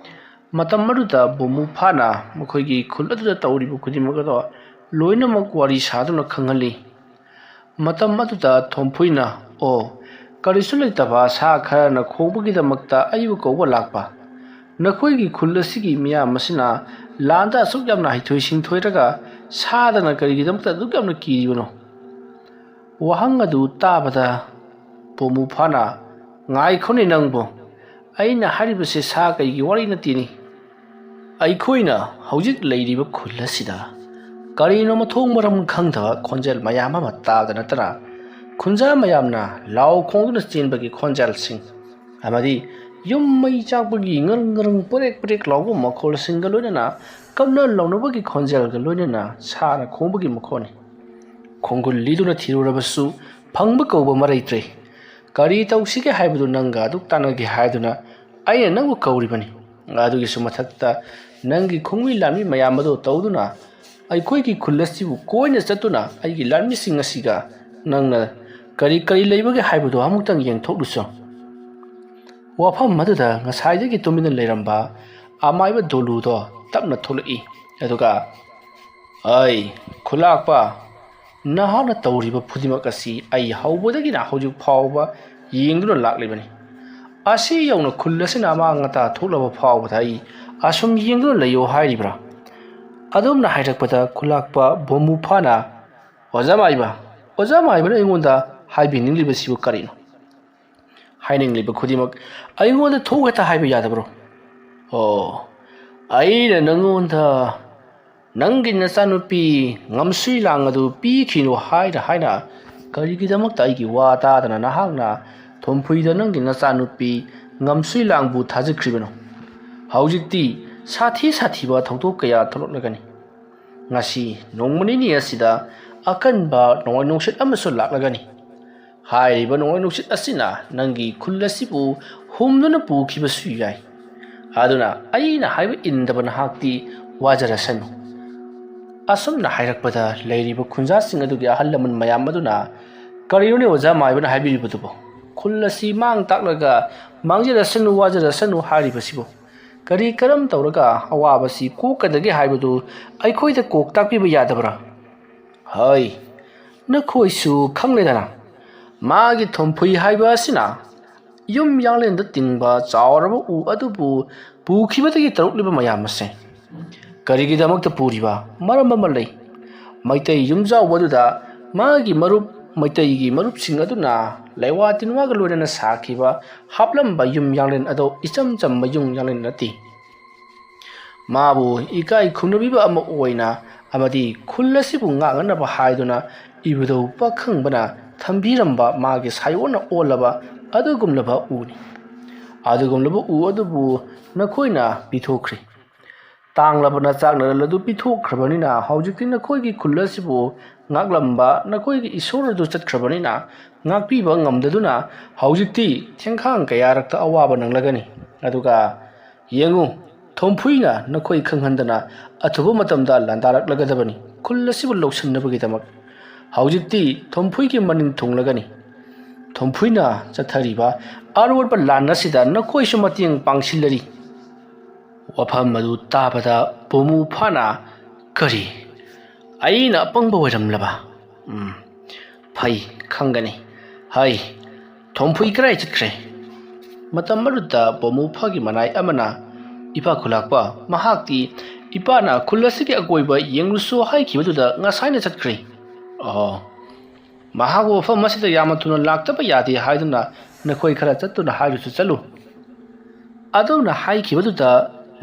ꯃꯇꯝ ꯑꯗꯨꯗ ꯕꯣꯃꯨ ꯐꯥꯅ ꯃꯈꯣꯏꯒꯤ ꯈꯨꯜ ꯑꯗꯨꯗ ꯇꯧꯔꯤꯕ ꯈꯨꯗꯤꯡꯃꯛ ꯑꯗꯣ ꯂꯣꯏꯅꯃꯛ ꯋꯥꯔꯤ ꯁꯥꯗꯨꯅ ꯈꯪꯍꯜꯂꯤ ꯃꯇꯝ ꯑꯗꯨꯗ ꯊꯣꯝꯐꯨꯏꯅ ꯑꯣ ꯀꯔꯤꯁꯨ ꯂꯩꯇꯕ ꯁꯥ ꯈꯔꯅ ꯈꯣꯡꯕꯒꯤꯗꯃꯛꯇ ꯑꯩꯕꯨ ꯀꯧꯕ ꯂꯥꯛꯄ ꯅꯈꯣꯏꯒꯤ ꯈꯨꯜ ꯑꯁꯤꯒꯤ ꯃꯤꯌꯥꯝ ꯑꯁꯤꯅ ꯂꯥꯟꯗ ꯑꯁꯨꯛ ꯌꯥꯝꯅ ꯍꯩꯊꯣꯏ ꯁꯤꯡꯊꯣꯏꯔꯒ ꯁꯥꯗꯅ ꯀꯔꯤꯒꯤꯗꯃꯛꯇ ꯑꯗꯨꯛ ꯌꯥꯝꯅ ꯀꯤꯔꯤꯕꯅꯣ ꯋꯥꯍꯪ ꯑꯗꯨ ꯇꯥꯕꯗ ꯕꯣꯃꯨ ꯐꯥꯅ ꯉꯥꯏꯈꯣꯅꯦ ꯅꯪꯕꯨ ꯑꯩꯅ ꯍꯥꯏꯔꯤꯕꯁꯤ ꯁꯥ ꯀꯩꯒꯤ ꯋꯥꯔꯤ ꯅꯠꯇꯦꯅꯤ ꯑꯩꯈꯣꯏꯅ ꯍꯧꯖꯤꯛ ꯂꯩꯔꯤꯕ ꯈꯨꯜ ꯑꯁꯤꯗ ꯀꯔꯤꯅꯣ ꯃꯊꯣꯡ ꯃꯔꯝ ꯈꯪꯗꯕ ꯈꯣꯟꯖꯦꯜ ꯃꯌꯥꯝ ꯑꯃ ꯇꯥꯕꯗ ꯅꯠꯇꯅ ꯈꯨꯟꯖꯥ ꯃꯌꯥꯝꯅ ꯂꯥꯎ ꯈꯣꯡꯗꯨꯅ ꯆꯦꯟꯕꯒꯤ ꯈꯣꯟꯖꯦꯜꯁꯤꯡ ꯑꯃꯗꯤ ꯌꯨꯝ ꯃꯩ ꯆꯥꯛꯄꯒꯤ ꯉꯔꯪ ꯉꯔꯪ ꯄꯔꯦꯛ ꯄꯔꯦꯛ ꯂꯥꯎꯕ ꯃꯈꯣꯜꯁꯤꯡꯒ ꯂꯣꯏꯅꯅ ꯀꯞꯅ ꯂꯥꯎꯅꯕꯒꯤ ꯈꯣꯟꯖꯦꯜꯒ ꯂꯣꯏꯅꯅ ꯁꯥꯅ ꯈꯣꯡꯕꯒꯤ ꯃꯈꯣꯟꯅꯤ ꯈꯣꯡꯒꯨꯜ ꯂꯤꯗꯨꯅ ꯊꯤꯔꯨꯔꯕꯁꯨ ꯐꯪꯕ ꯀꯧꯕ ꯃꯔꯩꯇ꯭ꯔꯦ ꯀꯔꯤ ꯇꯧꯁꯤꯒꯦ ꯍꯥꯏꯕꯗꯨ ꯅꯪꯒ ꯑꯗꯨꯛ ꯇꯥꯟꯅꯒꯦ ꯍꯥꯏꯗꯨꯅ ꯑꯩꯅ ꯅꯪꯕꯨ ꯀꯧꯔꯤꯕꯅꯤ ꯑꯗꯨꯒꯤꯁꯨ ꯃꯊꯛꯇ ꯅꯪꯒꯤ ꯈꯣꯡꯃꯤ ꯂꯥꯟꯃꯤ ꯃꯌꯥꯝ ꯑꯗꯨ ꯇꯧꯗꯨꯅ ꯑꯩꯈꯣꯏꯒꯤ ꯈꯨꯜ ꯑꯁꯤꯕꯨ ꯀꯣꯏꯅ ꯆꯠꯇꯨꯅ ꯑꯩꯒꯤ ꯂꯥꯟꯃꯤꯁꯤꯡ ꯑꯁꯤꯒ ꯅꯪꯅ ꯀꯔꯤ ꯀꯔꯤ ꯂꯩꯕꯒꯦ ꯍꯥꯏꯕꯗꯨ ꯑꯃꯨꯛꯇꯪ ꯌꯦꯡꯊꯣꯛꯂꯨꯁꯨ ꯋꯥꯐꯝ ꯑꯗꯨꯗ ꯉꯁꯥꯏꯗꯒꯤ ꯇꯨꯃꯤꯟꯅ ꯂꯩꯔꯝꯕ ꯑꯃꯥꯏꯕ ꯗꯣꯂꯨꯗꯣ ꯇꯞꯅ ꯊꯣꯛꯂꯛꯏ ꯑꯗꯨꯒ ꯑꯩ ꯈꯨꯜꯂꯥꯛꯄ ꯅꯍꯥꯛꯅ ꯇꯧꯔꯤꯕ ꯈꯨꯗꯤꯡꯃꯛ ꯑꯁꯤ ꯑꯩ ꯍꯧꯕꯗꯒꯤꯅ ꯍꯧꯖꯤꯛ ꯐꯥꯎꯕ ꯌꯦꯡꯗꯨꯅ ꯂꯥꯛꯂꯤꯕꯅꯤ ꯑꯁꯤ ꯌꯧꯅ ꯈꯨꯜ ꯑꯁꯤꯅ ꯑꯃꯥꯡ ꯑꯇꯥ ꯊꯣꯛꯂꯕ ꯐꯥꯎꯕꯗ ꯑꯩ ꯑꯁꯨꯝ ꯌꯦꯡꯗꯨꯅ ꯂꯩꯌꯣ ꯍꯥꯏꯔꯤꯕ꯭ꯔꯥ ꯑꯗꯨꯝꯅ ꯍꯥꯏꯔꯛꯄꯗ ꯈꯨꯜꯂꯥꯛꯄ ꯕꯣꯃꯨ ꯐꯥꯅ ꯑꯣꯖꯥ ꯃꯥꯏꯕꯅ ꯑꯩꯉꯣꯟꯗ ꯍꯥꯏꯕꯤꯅꯤꯡꯂꯤꯕꯁꯤꯕꯨ ꯀꯔꯤꯅꯣ ꯍꯥꯏꯅꯤꯡꯂꯤꯕ ꯈꯨꯗꯤꯡꯃꯛ ꯑꯩꯉꯣꯟꯗ ꯊꯣꯛ ꯍꯦꯛꯇ ꯍꯥꯏꯕ ꯌꯥꯗꯕ꯭ꯔꯣ ꯑꯣ ꯑꯩꯅ ꯅꯪꯉꯣꯟꯗ ꯅꯪꯒꯤ ꯅꯆꯥꯅꯨꯄꯤ ꯉꯝꯁꯨꯏ ꯂꯥꯡ ꯑꯗꯨ ꯄꯤꯈꯤꯅꯨ ꯍꯥꯏꯅ ꯀꯔꯤꯒꯤꯗꯃꯛꯇ ꯑꯩꯒꯤ ꯋꯥ ꯇꯥꯗꯅ ꯅꯍꯥꯛꯅ ꯊꯣꯝꯐꯨꯏꯗ ꯅꯪꯒꯤ ꯅꯆꯥꯅꯨꯄꯤ ꯉꯝꯁꯨꯏ ꯂꯥꯡꯕꯨ ꯊꯥꯖꯈ꯭ꯔꯤꯕꯅꯣ ꯍꯧꯖꯤꯛꯇꯤ ꯁꯥꯊꯤꯕ ꯊꯧꯗꯣꯛ ꯀꯌꯥ ꯊꯣꯛꯂꯛꯂꯒꯅꯤ ꯉꯁꯤ ꯅꯣꯡꯃ ꯅꯤꯅꯤ ꯑꯁꯤꯗ ꯑꯀꯟꯕ ꯅꯣꯡꯂꯩ ꯅꯨꯡꯁꯤꯠ ꯑꯃꯁꯨ ꯂꯥꯛꯂꯒꯅꯤ ꯍꯥꯏꯔꯤꯕ ꯅꯣꯡꯂꯩ ꯅꯨꯡꯁꯤꯠ ꯑꯁꯤꯅ ꯅꯪꯒꯤ ꯈꯨꯜ ꯑꯁꯤꯕꯨ ꯍꯨꯝꯗꯨꯅ ꯄꯨꯈꯤꯕꯁꯨ ꯌꯥꯏ ꯑꯗꯨꯅ ꯑꯩꯅ ꯍꯥꯏꯕ ꯏꯟꯗꯕ ꯅꯍꯥꯛꯇꯤ ꯋꯥꯖꯔꯁꯅꯨ ꯑꯁꯨꯝꯅ ꯍꯥꯏꯔꯛꯄꯗ ꯂꯩꯔꯤꯕ ꯈꯨꯟꯖꯥꯁꯤꯡ ꯑꯗꯨꯒꯤ ꯑꯍꯜ ꯂꯃꯟ ꯃꯌꯥꯝ ꯑꯗꯨꯅ ꯀꯔꯤꯅꯣꯅꯦ ꯑꯣꯖꯥ ꯃꯥꯏꯕꯅ ꯍꯥꯏꯕꯤꯔꯤꯕꯗꯨꯕꯣ ꯈꯨꯜ ꯑꯁꯤ ꯃꯥꯡ ꯇꯥꯛꯂꯒ ꯃꯥꯡꯖꯔꯁꯅꯨ ꯋꯥꯖꯔꯁꯅꯨ ꯍꯥꯏꯔꯤꯕꯁꯤꯕꯨ ꯀꯔꯤ ꯀꯔꯝ ꯇꯧꯔꯒ ꯑꯋꯥꯕꯁꯤ ꯀꯣꯛꯀꯗꯒꯦ ꯍꯥꯏꯕꯗꯨ ꯑꯩꯈꯣꯏꯗ ꯀꯣꯛ ꯇꯥꯛꯄꯤꯕ ꯌꯥꯗꯕ꯭ꯔꯥ ꯍꯣꯏ ꯅꯈꯣꯏꯁꯨ ꯈꯪꯂꯦꯗꯅ ꯃꯥꯒꯤ ꯊꯣꯝꯐꯨꯏ ꯍꯥꯏꯕ ꯑꯁꯤꯅ ꯌꯨꯝ ꯌꯥꯡꯂꯦꯟꯗ ꯇꯤꯡꯕ ꯆꯥꯎꯔꯕ ꯎ ꯑꯗꯨꯕꯨ ꯄꯨꯈꯤꯕꯗꯒꯤ ꯇꯧꯔꯛꯂꯤꯕ ꯃꯌꯥꯝ ꯑꯁꯦ ꯀꯔꯤꯒꯤꯗꯃꯛꯇ ꯄꯨꯔꯤꯕ ꯃꯔꯝ ꯑꯃ ꯂꯩ ꯃꯩꯇꯩ ꯌꯨꯝꯖꯥꯎꯕ ꯑꯗꯨꯗ ꯃꯥꯒꯤ ꯃꯩꯇꯩꯒꯤ ꯃꯔꯨꯞꯁꯤꯡ ꯑꯗꯨꯅ ꯂꯩꯋꯥ ꯇꯤꯟꯋꯥꯒ ꯂꯣꯏꯅꯅ ꯁꯥꯈꯤꯕ ꯍꯥꯞꯂꯝꯕ ꯌꯨꯝ ꯌꯥꯡꯂꯦꯟ ꯑꯗꯣ ꯏꯆꯝ ꯆꯝꯕ ꯌꯨꯝ ꯌꯥꯡꯂꯦꯟ ꯅꯠꯇꯦ ꯃꯥꯕꯨ ꯏꯀꯥꯏ ꯈꯨꯝꯅꯕꯤꯕ ꯑꯃ ꯑꯣꯏꯅ ꯑꯃꯗꯤ ꯈꯨꯜ ꯑꯁꯤꯕꯨ ꯉꯥꯛꯅꯅꯕ ꯍꯥꯏꯗꯨꯅ ꯏꯕꯨꯙꯧ ꯄꯥꯈꯪꯕꯅ ꯊꯝꯕꯤꯔꯝꯕ ꯃꯥꯒꯤ ꯁꯥꯏꯑꯣꯟꯅ ꯑꯣꯜꯂꯕ ꯑꯗꯨꯒꯨꯝꯂꯕ ꯎꯅꯤ ꯑꯗꯨꯒꯨꯝꯂꯕ ꯎ ꯑꯗꯨꯕꯨ ꯅꯈꯣꯏꯅ ꯄꯤꯊꯣꯛꯈ꯭ꯔꯤ ꯇꯥꯡꯂꯕ ꯆꯥꯛꯅꯔꯜ ꯑꯗꯨ ꯄꯤꯊꯣꯛꯈ꯭ꯔꯕꯅꯤꯅ ꯍꯧꯖꯤꯛꯇꯤ ꯅꯈꯣꯏꯒꯤ ꯈꯨꯜ ꯑꯁꯤꯕꯨ ꯉꯥꯛꯂꯝꯕ ꯅꯈꯣꯏꯒꯤ ꯏꯁꯣꯔ ꯑꯗꯨ ꯆꯠꯈ꯭ꯔꯕꯅꯤꯅ ꯉꯥꯛꯄꯤꯕ ꯉꯝꯗꯗꯨꯅ ꯍꯧꯖꯤꯛꯇꯤ ꯊꯦꯡꯈꯥꯡ ꯀꯌꯥꯔꯛꯇ ꯑꯋꯥꯕ ꯅꯪꯂꯒꯅꯤ ꯑꯗꯨꯒ ꯌꯦꯡꯉꯨ ꯊꯣꯝꯐꯨꯏꯅ ꯅꯈꯣꯏ ꯈꯪꯍꯟꯗꯅ ꯑꯊꯨꯕ ꯃꯇꯝꯗ ꯂꯥꯟꯗꯥꯔꯛꯂꯒꯗꯕꯅꯤ ꯈꯨꯜ ꯑꯁꯤꯕꯨ ꯂꯧꯁꯤꯟꯅꯕꯒꯤꯗꯃꯛ ꯍꯧꯖꯤꯛꯇꯤ ꯊꯣꯝꯐꯨꯏꯒꯤ ꯃꯅꯤꯡ ꯊꯨꯡꯂꯒꯅꯤ ꯊꯣꯝꯐꯨꯏꯅ ꯆꯠꯊꯔꯤꯕ ꯑꯔꯣꯟꯕ ꯂꯥꯟ ꯑꯁꯤꯗ ꯅꯈꯣꯏꯁꯨ ꯃꯇꯦꯡ ꯄꯥꯡꯁꯤꯜꯂꯔꯤ ꯋꯥꯐꯝ ꯑꯗꯨ ꯇꯥꯕꯗ ꯕꯣꯃꯨ ꯐꯥꯅ ꯀꯔꯤ ꯑꯩꯅ ꯑꯄꯪꯕ ꯑꯣꯏꯔꯝꯂꯕ ꯐꯩ ꯈꯪꯒꯅꯤ ꯍꯩ ꯊꯣꯝꯐꯨꯏ ꯀꯔꯥꯏ ꯆꯠꯈ꯭ꯔꯦ ꯃꯇꯝ ꯑꯗꯨꯗ ꯕꯣꯃꯨ ꯐꯥꯒꯤ ꯃꯅꯥꯏ ꯑꯃꯅ ꯏꯄꯥ ꯈꯨꯜꯂꯥꯛꯄ ꯃꯍꯥꯛꯇꯤ ꯏꯄꯥꯅ ꯈꯨꯜ ꯑꯁꯤꯒꯤ ꯑꯀꯣꯏꯕ ꯌꯦꯡꯂꯨꯁꯨ ꯍꯥꯏꯈꯤꯕꯗꯨꯗ ꯉꯁꯥꯏꯅ ꯆꯠꯈ꯭ꯔꯦ ꯃꯍꯥꯛꯄꯨ ꯃꯐꯝ ꯑꯁꯤꯗ ꯌꯥꯝꯅ ꯊꯨꯅ ꯂꯥꯛꯇꯕ ꯌꯥꯗꯦ ꯍꯥꯏꯗꯨꯅ ꯅꯈꯣꯏ ꯈꯔ ꯆꯠꯇꯨꯅ ꯍꯥꯏꯔꯨꯁꯨ ꯆꯠꯂꯨ ꯑꯗꯨꯝꯅ ꯍꯥꯏꯈꯤꯕꯗꯨꯗ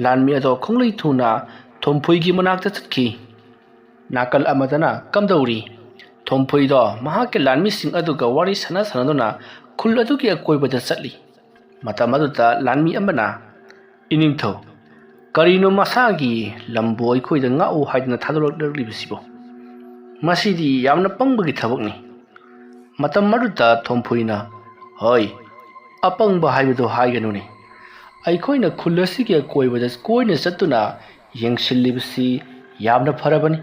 ꯂꯥꯟꯃꯤ ꯑꯗꯣ ꯈꯣꯡꯂꯩ ꯊꯨꯅ ꯊꯣꯝꯐꯨꯏꯒꯤ ꯃꯅꯥꯛꯇ ꯆꯠꯈꯤ ꯅꯥꯀꯜ ꯑꯃꯗꯅ ꯀꯝꯗꯧꯔꯤ ꯊꯣꯝꯐꯨꯏꯗꯣ ꯃꯍꯥꯛꯀꯤ ꯂꯥꯟꯃꯤꯁꯤꯡ ꯑꯗꯨꯒ ꯋꯥꯔꯤ ꯁꯥꯟꯅꯗꯨꯅ ꯈꯨꯜ ꯑꯗꯨꯒꯤ ꯑꯀꯣꯏꯕꯗ ꯆꯠꯂꯤ ꯃꯇꯝ ꯑꯗꯨꯗ ꯂꯥꯟꯃꯤ ꯑꯃꯅ ꯏꯅꯤꯡꯊꯧ ꯀꯔꯤꯅꯣ ꯃꯁꯥꯒꯤ ꯂꯝꯕꯨ ꯑꯩꯈꯣꯏꯗ ꯉꯥꯛꯎ ꯍꯥꯏꯗꯨꯅ ꯊꯥꯗꯣꯔꯛꯂꯤꯕꯁꯤꯕꯣ ꯃꯁꯤꯗꯤ ꯌꯥꯝꯅ ꯄꯪꯕꯒꯤ ꯊꯕꯛꯅꯤ ꯃꯇꯝ ꯑꯗꯨꯗ ꯊꯣꯝꯐꯨꯏꯅ ꯍꯣꯏ ꯑꯄꯪꯕ ꯍꯥꯏꯕꯗꯨ ꯍꯥꯏꯒꯅꯨꯅꯦ ꯑꯩꯈꯣꯏꯅ ꯈꯨꯜ ꯑꯁꯤꯒꯤ ꯑꯀꯣꯏꯕꯗ ꯀꯣꯏꯅ ꯆꯠꯇꯨꯅ ꯌꯦꯡꯁꯤꯜꯂꯤꯕꯁꯤ ꯌꯥꯝꯅ ꯐꯔꯕꯅꯤ꯫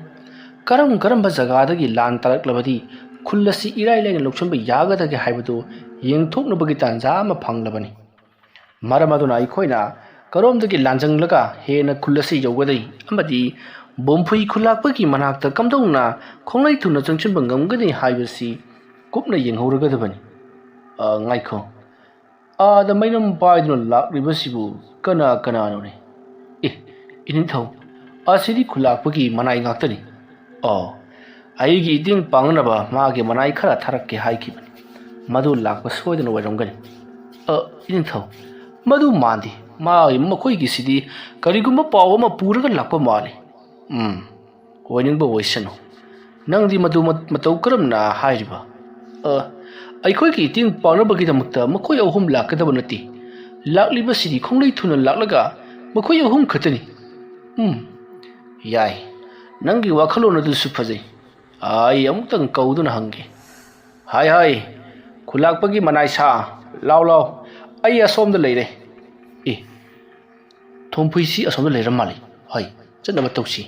ꯀꯔꯝꯕ ꯖꯒꯥꯗꯒꯤ ꯂꯥꯟ ꯇꯥꯔꯛꯂꯕꯗꯤ ꯈꯨꯜ ꯑꯁꯤ ꯏꯔꯥꯏ ꯂꯥꯏꯅ ꯂꯧꯁꯤꯟꯕ ꯌꯥꯒꯗꯒꯦ ꯍꯥꯏꯕꯗꯨ ꯌꯦꯡꯊꯣꯛꯅꯕꯒꯤ ꯇꯥꯟꯖꯥ ꯑꯃ ꯐꯪꯂꯕꯅꯤ꯫ ꯃꯔꯝ ꯑꯗꯨꯅ ꯑꯩꯈꯣꯏꯅ ꯀꯔꯣꯝꯗꯒꯤ ꯂꯥꯟꯖꯪꯂꯒ ꯍꯦꯟꯅ ꯈꯨꯜ ꯑꯁꯤ ꯌꯧꯒꯗꯒꯦ ꯑꯃꯗꯤ ꯕꯣꯝꯐꯨꯏ ꯈꯨꯜꯂꯥꯛꯄꯒꯤ ꯃꯅꯥꯛꯇ ꯀꯝꯗꯧꯅ ꯈꯣꯡꯂꯩ ꯊꯨꯅ ꯆꯪꯁꯤꯟꯕ ꯉꯝꯒꯅꯤ ꯍꯥꯏꯕꯁꯤ ꯀꯨꯞꯅ ꯌꯦꯡꯍꯧꯔꯒꯗꯕꯅꯤ꯫ ꯉꯥꯏꯈꯣ, ꯑꯥꯗ ꯃꯩꯅꯝ ꯄꯥꯏꯗꯨꯅ ꯂꯥꯛꯂꯤꯕꯁꯤꯕꯨ ꯀꯅꯥꯅꯣꯅꯦ? ꯏꯅꯤꯡꯊꯧ, ꯑꯁꯤꯗꯤ ꯈꯨꯜꯂꯥꯛꯄꯒꯤ ꯃꯅꯥꯏ ꯉꯥꯛꯇꯅꯤ꯫ ꯑꯩꯒꯤ ꯏꯇꯦꯡ ꯄꯥꯡꯅꯕ ꯃꯥꯒꯤ ꯃꯅꯥꯏ ꯈꯔ ꯊꯥꯔꯛꯀꯦ ꯍꯥꯏꯈꯤꯕꯅꯤ꯫ ꯃꯗꯨ ꯂꯥꯛꯄ ꯁꯣꯏꯗꯅ ꯑꯣꯏꯔꯝꯒꯅꯤ꯫ ꯏꯅꯤꯡꯊꯧ, ꯃꯗꯨ ꯃꯥꯟꯗꯦ꯫ ꯃꯈꯣꯏꯒꯤꯁꯤꯗꯤ ꯀꯔꯤꯒꯨꯝꯕ ꯄꯥꯎ ꯑꯃ ꯄꯨꯔꯒ ꯂꯥꯛꯄ ꯃꯥꯜꯂꯤ꯫ ꯑꯣꯏꯅꯤꯡꯕ ꯑꯣꯏꯁꯅꯨ꯫ ꯅꯪꯗꯤ ꯃꯗꯨ ꯃꯇꯧ ꯀꯔꯝꯅ ꯍꯥꯏꯔꯤꯕ? ꯑꯩꯈꯣꯏꯒꯤ ꯏꯇꯦꯡ ꯄꯥꯡꯅꯕꯒꯤꯗꯃꯛꯇ ꯃꯈꯣꯏ ꯑꯍꯨꯝ ꯂꯥꯛꯀꯗꯕ ꯅꯠꯇꯦ꯫ ꯂꯥꯛꯂꯤꯕꯁꯤꯗꯤ ꯈꯣꯡꯂꯩ ꯊꯨꯅ ꯂꯥꯛꯂꯒ ꯃꯈꯣꯏ ꯑꯍꯨꯝ ꯈꯛꯇꯅꯤ꯫ ꯌꯥꯏ, ꯅꯪꯒꯤ ꯋꯥꯈꯜꯂꯣꯟ ꯑꯗꯨꯁꯨ ꯐꯖꯩ꯫ ꯑꯩ ꯑꯃꯨꯛꯇꯪ ꯀꯧꯗꯨꯅ ꯍꯪꯒꯦ꯫ ꯍꯥꯏ, ꯈꯨꯜꯂꯥꯛꯄꯒꯤ ꯃꯅꯥꯏ ꯁꯥ, ꯂꯥꯎ, ꯑꯩ ꯑꯁꯣꯝꯗ ꯂꯩꯔꯦ꯫ ꯊꯣꯝꯐꯨꯏꯁꯤ ꯑꯁꯣꯝꯗ ꯂꯩꯔ ꯃꯥꯜꯂꯤ꯫ ꯍꯣꯏ, ꯆꯠꯅꯕ ꯇꯧꯁꯤ꯫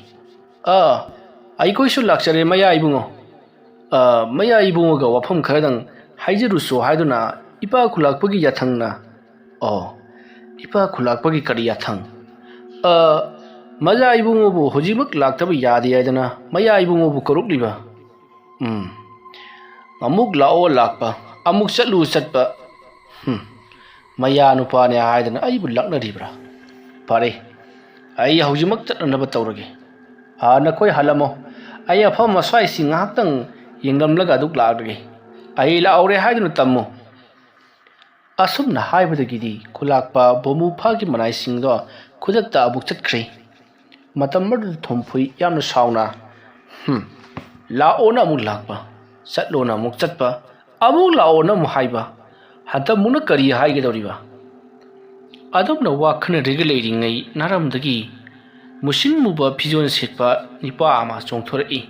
ꯑꯩꯈꯣꯏꯁꯨ ꯂꯥꯛꯆꯔꯦ ꯃꯌꯥ ꯏꯕꯨꯡꯉꯣ꯫ ꯃꯌꯥ ꯏꯕꯨꯡꯉꯣꯒ ꯋꯥꯐꯝ ꯈꯔꯗꯪ ꯍꯥꯏꯖꯔꯨꯁꯣ ꯍꯥꯏꯗꯨꯅ ꯏꯄꯥ ꯈꯨꯜꯂꯥꯛꯄꯒꯤ ꯌꯥꯊꯪꯅ꯫ ꯏꯄꯥ ꯈꯨꯜꯂꯥꯛꯄꯒꯤ ꯀꯔꯤ ꯌꯥꯊꯪ? ꯃꯌꯥ ꯏꯕꯨꯡꯉꯣꯕꯨ ꯍꯧꯖꯤꯛꯃꯛ ꯂꯥꯛꯇꯕ ꯌꯥꯗꯦ ꯍꯥꯏꯗꯅ ꯃꯌꯥ ꯏꯕꯨꯡꯉꯣꯕꯨ ꯀꯧꯔꯛꯂꯤꯕ꯫ ꯑꯃꯨꯛ ꯂꯥꯛꯑꯣ ꯂꯥꯛꯄ, ꯑꯃꯨꯛ ꯆꯠꯂꯨ ꯆꯠꯄ꯫ ꯃꯌꯥ ꯅꯨꯄꯥꯅꯦ ꯍꯥꯏꯗꯅ ꯑꯩꯕꯨ ꯂꯛꯅꯔꯤꯕ꯭ꯔꯥ? ꯐꯔꯦ, ꯑꯩ ꯍꯧꯖꯤꯛꯃꯛ ꯆꯠꯅꯅꯕ ꯇꯧꯔꯒꯦ꯫ ꯅꯈꯣꯏ ꯍꯜꯂꯝꯃꯣ, ꯑꯩ ꯑꯐꯝ ꯑꯁ꯭ꯋꯥꯏꯁꯤ ꯉꯥꯏꯍꯥꯛꯇꯪ ꯌꯦꯡꯂꯝꯂꯒ ꯑꯗꯨꯛ ꯂꯥꯛꯂꯒꯦ꯫ ꯑꯩ ꯂꯥꯛꯍꯧꯔꯦ ꯍꯥꯏꯗꯨꯅ ꯇꯝꯃꯨ꯫ ꯑꯁꯨꯝꯅ ꯍꯥꯏꯕꯗꯒꯤꯗꯤ ꯈꯨꯜꯂꯥꯛꯄ ꯕꯣꯃꯨꯐꯥꯒꯤ ꯃꯅꯥꯏꯁꯤꯡꯗꯣ ꯈꯨꯗꯛꯇ ꯑꯃꯨꯛ ꯆꯠꯈ꯭ꯔꯦ꯫ ꯃꯇꯝ ꯑꯗꯨꯗ ꯊꯣꯝꯐꯨꯏ ꯌꯥꯝꯅ ꯁꯥꯎꯅ ꯂꯥꯛꯑꯣꯅ ꯑꯃꯨꯛ ꯂꯥꯛꯄ, ꯆꯠꯂꯣꯅ ꯑꯃꯨꯛ ꯆꯠꯄ, ꯑꯃꯨꯛ ꯂꯥꯛꯑꯣꯅ ꯑꯃꯨꯛ ꯍꯥꯏꯕ, ꯍꯟꯗꯛꯃꯨꯛꯅ ꯀꯔꯤ ꯍꯥꯏꯒꯗꯧꯔꯤꯕ? ꯑꯗꯨꯝꯅ ꯋꯥ ꯈꯟꯅꯔꯒ ꯂꯩꯔꯤꯉꯩ ꯅꯥꯔꯝꯗꯒꯤ ꯃꯨꯁꯤꯟ ꯃꯨꯕ ꯐꯤꯖꯣꯜ ꯁꯦꯠꯄ ꯅꯤꯄꯥ ꯑꯃ ꯆꯣꯡꯊꯣꯔꯛꯏ꯫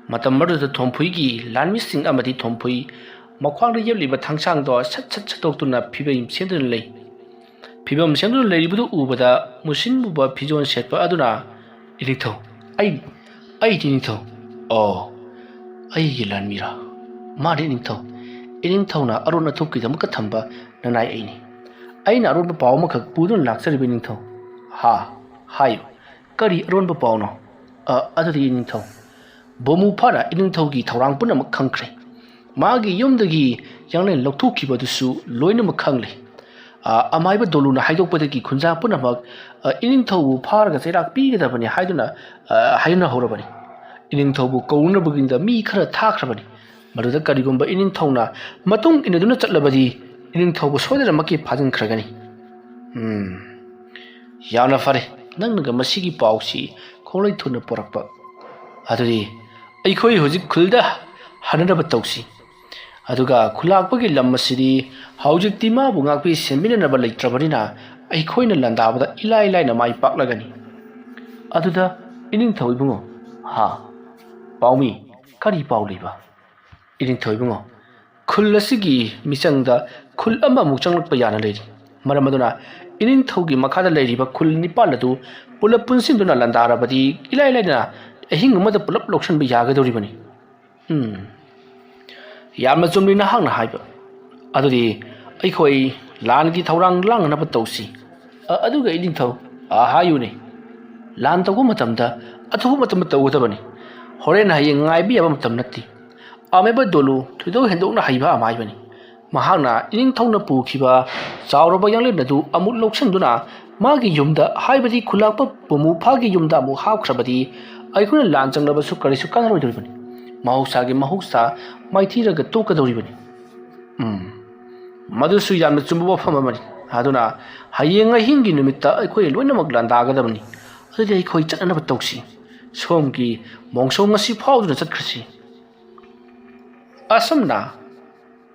ꯃꯇꯝ ꯑꯗꯨꯗ ꯊꯣꯝꯐꯨꯏꯒꯤ ꯂꯥꯟꯃꯤꯁꯤꯡ ꯑꯃꯗꯤ ꯊꯣꯝꯐꯨꯏ ꯃꯈ꯭ꯋꯥꯡꯗ ꯌꯦꯞꯂꯤꯕ ꯊꯥꯡꯁꯥꯡꯗꯣ ꯁꯠ ꯁꯠꯇꯣꯛꯇꯨꯅ ꯐꯤꯕꯝ ꯁꯦꯝꯗꯨꯅ ꯂꯩ꯫ ꯐꯤꯕꯝ ꯁꯦꯝꯗꯨꯅ ꯂꯩꯔꯤꯕꯗꯨ ꯎꯕꯗ ꯃꯨꯁꯤꯟ ꯃꯨꯕ ꯐꯤꯖꯣꯜ ꯁꯦꯠꯄ ꯑꯗꯨꯅ, ꯏꯅꯤꯡꯊꯧ, ꯑꯩꯗꯤ ꯏꯅꯤꯡꯊꯧ꯫ ꯑꯩꯒꯤ ꯂꯥꯟꯃꯤꯔꯥ? ꯃꯥꯅꯤ ꯏꯅꯤꯡꯊꯧ꯫ ꯏꯅꯤꯡꯊꯧꯅ ꯑꯔꯣꯟ ꯑꯊꯨꯞꯀꯤꯗꯃꯛꯇ ꯊꯝꯕ ꯅꯅꯥꯏ ꯑꯩꯅꯤ꯫ ꯑꯩꯅ ꯑꯔꯣꯟꯕ ꯄꯥꯎ ꯑꯃꯈꯛ ꯄꯨꯗꯨꯅ ꯂꯥꯛꯆꯔꯤꯕ ꯏꯅꯤꯡꯊꯧ꯫ ꯍꯥꯏꯌꯨ, ꯀꯔꯤ ꯑꯔꯣꯟꯕ ꯄꯥꯎꯅꯣ? ꯑꯗꯨꯗꯤ ꯏꯅꯤꯡꯊꯧ, ꯕꯣꯃꯨꯐꯥꯅ ꯏꯅꯤꯡꯊꯧꯒꯤ ꯊꯧꯔꯥꯡ ꯄꯨꯝꯅꯃꯛ ꯈꯪꯈ꯭ꯔꯦ꯫ ꯃꯥꯒꯤ ꯌꯨꯝꯗꯒꯤ ꯌꯥꯡꯂꯦꯟ ꯂꯧꯊꯣꯛꯈꯤꯕꯗꯨꯁꯨ ꯂꯣꯏꯅꯃꯛ ꯈꯪꯂꯦ꯫ ꯑꯃꯥꯏꯕ ꯗꯣꯂꯨꯅ ꯍꯥꯏꯗꯣꯛꯄꯗꯒꯤ ꯈꯨꯟꯖꯥ ꯄꯨꯝꯅꯃꯛ ꯏꯅꯤꯡꯊꯧꯕꯨ ꯐꯥꯔꯒ ꯆꯩꯔꯥꯛ ꯄꯤꯒꯗꯕꯅꯤ ꯍꯥꯏꯗꯨꯅ ꯍꯥꯏꯅꯍꯧꯔꯕꯅꯤ꯫ ꯏꯅꯤꯡꯊꯧꯕꯨ ꯀꯧꯅꯕꯒꯤꯗ ꯃꯤ ꯈꯔ ꯊꯥꯈ꯭ꯔꯕꯅꯤ꯫ ꯃꯗꯨꯗ ꯀꯔꯤꯒꯨꯝꯕ ꯏꯅꯤꯡꯊꯧꯅ ꯃꯇꯨꯡ ꯏꯟꯅꯗꯨꯅ ꯆꯠꯂꯕꯗꯤ ꯏꯅꯤꯡꯊꯧꯕꯨ ꯁꯣꯏꯗꯅꯃꯛꯀꯤ ꯐꯥꯖꯤꯟꯈ꯭ꯔꯒꯅꯤ꯫ ꯌꯥꯝꯅ ꯐꯔꯦ, ꯅꯪꯅꯒ ꯃꯁꯤꯒꯤ ꯄꯥꯎꯁꯤ ꯈꯣꯡꯂꯩ ꯊꯨꯅ ꯄꯣꯔꯛꯄ꯫ ꯑꯗꯨꯗꯤ ꯑꯩꯈꯣꯏ ꯍꯧꯖꯤꯛ ꯈꯨꯜꯗ ꯍꯟꯅꯅꯕ ꯇꯧꯁꯤ꯫ ꯑꯗꯨꯒ ꯈꯨꯜꯂꯥꯛꯄꯒꯤ ꯂꯝ ꯑꯁꯤꯗꯤ ꯍꯧꯖꯤꯛꯇꯤ ꯃꯥꯕꯨ ꯉꯥꯛꯄꯤ ꯁꯦꯟꯕꯤꯅꯅꯕ ꯂꯩꯇ꯭ꯔꯕꯅꯤꯅ ꯑꯩꯈꯣꯏꯅ ꯂꯥꯟꯗꯥꯕꯗ ꯏꯂꯥꯏ ꯂꯥꯏꯅ ꯃꯥꯏ ꯄꯥꯛꯂꯒꯅꯤ꯫ ꯑꯗꯨꯗ ꯏꯅꯤꯡꯊꯧ ꯏꯕꯨꯡꯉꯣ, ꯄꯥꯎꯃꯤ, ꯀꯔꯤ ꯄꯥꯎ ꯂꯩꯕ? ꯏꯅꯤꯡꯊꯧ ꯏꯕꯨꯡꯉꯣ, ꯈꯨꯜ ꯑꯁꯤꯒꯤ ꯃꯤꯆꯪꯗ ꯈꯨꯜ ꯑꯃꯃꯨꯛ ꯆꯪꯂꯛꯄ ꯌꯥꯅ ꯂꯩꯔꯤ꯫ ꯃꯔꯝ ꯑꯗꯨꯅ ꯏꯅꯤꯡꯊꯧꯒꯤ ꯃꯈꯥꯗ ꯂꯩꯔꯤꯕ ꯈꯨꯜ 9 ꯑꯗꯨ ꯄꯨꯂꯞ ꯄꯨꯟꯁꯤꯟꯗꯨꯅ ꯂꯥꯟꯗꯥꯔꯕꯗꯤ ꯏꯂꯥꯏ ꯂꯥꯏꯅ ꯑꯍꯤꯡ ꯑꯃꯗ ꯄꯨꯂꯞ ꯂꯧꯁꯤꯟꯕ ꯌꯥꯒꯗꯧꯔꯤꯕꯅꯤ꯫ ꯌꯥꯝꯅ ꯆꯨꯝꯃꯤ ꯅꯍꯥꯛꯅ ꯍꯥꯏꯕ꯫ ꯑꯗꯨꯗꯤ ꯑꯩꯈꯣꯏ ꯂꯥꯟꯒꯤ ꯊꯧꯔꯥꯡ ꯂꯥꯡꯅꯅꯕ ꯇꯧꯁꯤ꯫ ꯑꯗꯨꯒ ꯏꯅꯤꯡꯊꯧ, ꯍꯥꯏꯌꯨꯅꯦ꯫ ꯂꯥꯟ ꯇꯧꯕ ꯃꯇꯝꯗ ꯑꯊꯨꯕ ꯃꯇꯝꯗ ꯇꯧꯒꯗꯕꯅꯤ꯫ ꯍꯣꯔꯦꯟ ꯍꯌꯦꯡ ꯉꯥꯏꯕ ꯌꯥꯕ ꯃꯇꯝ ꯅꯠꯇꯦ꯫ ꯑꯃꯥꯏꯕ ꯗꯣꯂꯨ ꯊꯣꯏꯗꯣꯛ ꯍꯦꯟꯗꯣꯛꯅ ꯍꯩꯕ ꯑꯃꯥꯏꯕꯅꯤ꯫ ꯃꯍꯥꯛꯅ ꯏꯅꯤꯡꯊꯧꯅ ꯄꯨꯈꯤꯕ ꯆꯥꯎꯔꯕ ꯌꯥꯡꯂꯦꯟ ꯑꯗꯨ ꯑꯃꯨꯛ ꯂꯧꯁꯤꯟꯗꯨꯅ ꯃꯥꯒꯤ ꯌꯨꯝꯗ, ꯍꯥꯏꯕꯗꯤ ꯈꯨꯜꯂꯥꯛꯄ ꯕꯣꯃꯨꯐꯥꯒꯤ ꯌꯨꯝꯗ ꯑꯃꯨꯛ ꯍꯥꯞꯈ꯭ꯔꯕꯗꯤ ꯑꯩꯈꯣꯏꯅ ꯂꯥꯟ ꯆꯪꯂꯕꯁꯨ ꯀꯔꯤꯁꯨ ꯀꯥꯟꯅꯔꯣꯏꯗꯧꯔꯤꯕꯅꯤ꯫ ꯃꯍꯧꯁꯥ ꯃꯥꯏꯊꯤꯔꯒ ꯇꯣꯛꯀꯗꯧꯔꯤꯕꯅꯤ꯫ ꯃꯗꯨꯁꯨ ꯌꯥꯝꯅ ꯆꯨꯝꯕ ꯋꯥꯐꯝ ꯑꯃꯅꯤ꯫ ꯑꯗꯨꯅ ꯍꯌꯦꯡ ꯑꯍꯤꯡꯒꯤ ꯅꯨꯃꯤꯠꯇ ꯑꯩꯈꯣꯏ ꯂꯣꯏꯅꯃꯛ ꯂꯥꯟꯗꯥꯒꯗꯕꯅꯤ꯫ ꯑꯗꯨꯗꯤ ꯑꯩꯈꯣই ꯆꯠꯅꯅꯕ ꯇꯧꯁꯤ꯫ ꯁꯣꯝꯒꯤ ꯃꯣꯡꯁꯣꯡ ꯉꯁꯤ ꯐꯥꯎꯗꯨꯅ ꯆꯠꯈ꯭ꯔꯁꯤ꯫ ꯑꯁꯨꯝꯅ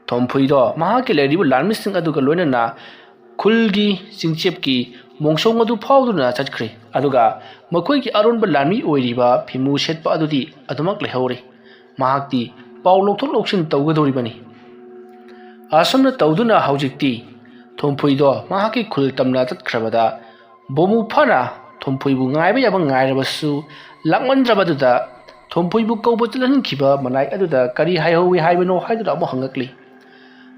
ꯊꯣꯝꯐꯨꯏꯗꯣ ꯃꯍꯥꯛꯀꯤ ꯂꯩꯔꯤꯕ ꯂꯥꯟꯃꯤꯁꯤꯡ ꯑꯗꯨꯒ ꯂꯣꯏꯅꯅ ꯈꯨꯜꯒꯤ ꯆꯤꯡꯆꯦꯞꯀꯤ ꯃꯣꯡꯁꯣꯡ ꯑꯗꯨ ꯐꯥꯎꯗꯨꯅ ꯆꯠꯈ꯭ꯔꯦ꯫ ꯑꯗꯨꯒ ꯃꯈꯣꯏꯒꯤ ꯑꯔꯣꯟꯕ ꯂꯥꯟꯃꯤ ꯑꯣꯏꯔꯤꯕ ꯐꯤꯃꯨ ꯁꯦꯠꯄ ꯑꯗꯨꯗꯤ ꯑꯗꯨꯃꯛ ꯂꯩꯍꯧꯔꯦ꯫ ꯃꯍꯥꯛꯇꯤ ꯄꯥꯎ ꯂꯧꯊꯣꯛ ꯂꯧꯁꯤꯟ ꯇꯧꯒꯗꯧꯔꯤꯕꯅꯤ꯫ ꯑꯁꯨꯝꯅ ꯇꯧꯗꯨꯅ ꯍꯧꯖꯤꯛꯇꯤ ꯊꯣꯝꯐꯨꯏꯗꯣ ꯃꯍꯥꯛꯀꯤ ꯈꯨꯜ ꯇꯝꯅ ꯆꯠꯈ꯭ꯔꯕꯗ ꯕꯣꯃꯨ ꯐꯥꯅ ꯊꯣꯝꯐꯨꯏꯕꯨ ꯉꯥꯏꯕ ꯌꯥꯕ ꯉꯥꯏꯔꯕꯁꯨ ꯂꯥꯛꯃꯟꯗ꯭ꯔꯕꯗꯨꯗ ꯊꯣꯝꯐꯨꯏꯕꯨ ꯀꯧꯕ ꯆꯠꯍꯟꯈꯤꯕ ꯃꯅꯥꯏ ꯑꯗꯨꯗ ꯀꯔꯤ ꯍꯥꯏꯍꯧꯏ ꯍꯥꯏꯕꯅꯣ ꯍꯥꯏꯗꯨꯅ ꯑꯃꯨꯛ ꯍꯪꯂꯛꯂꯤ꯫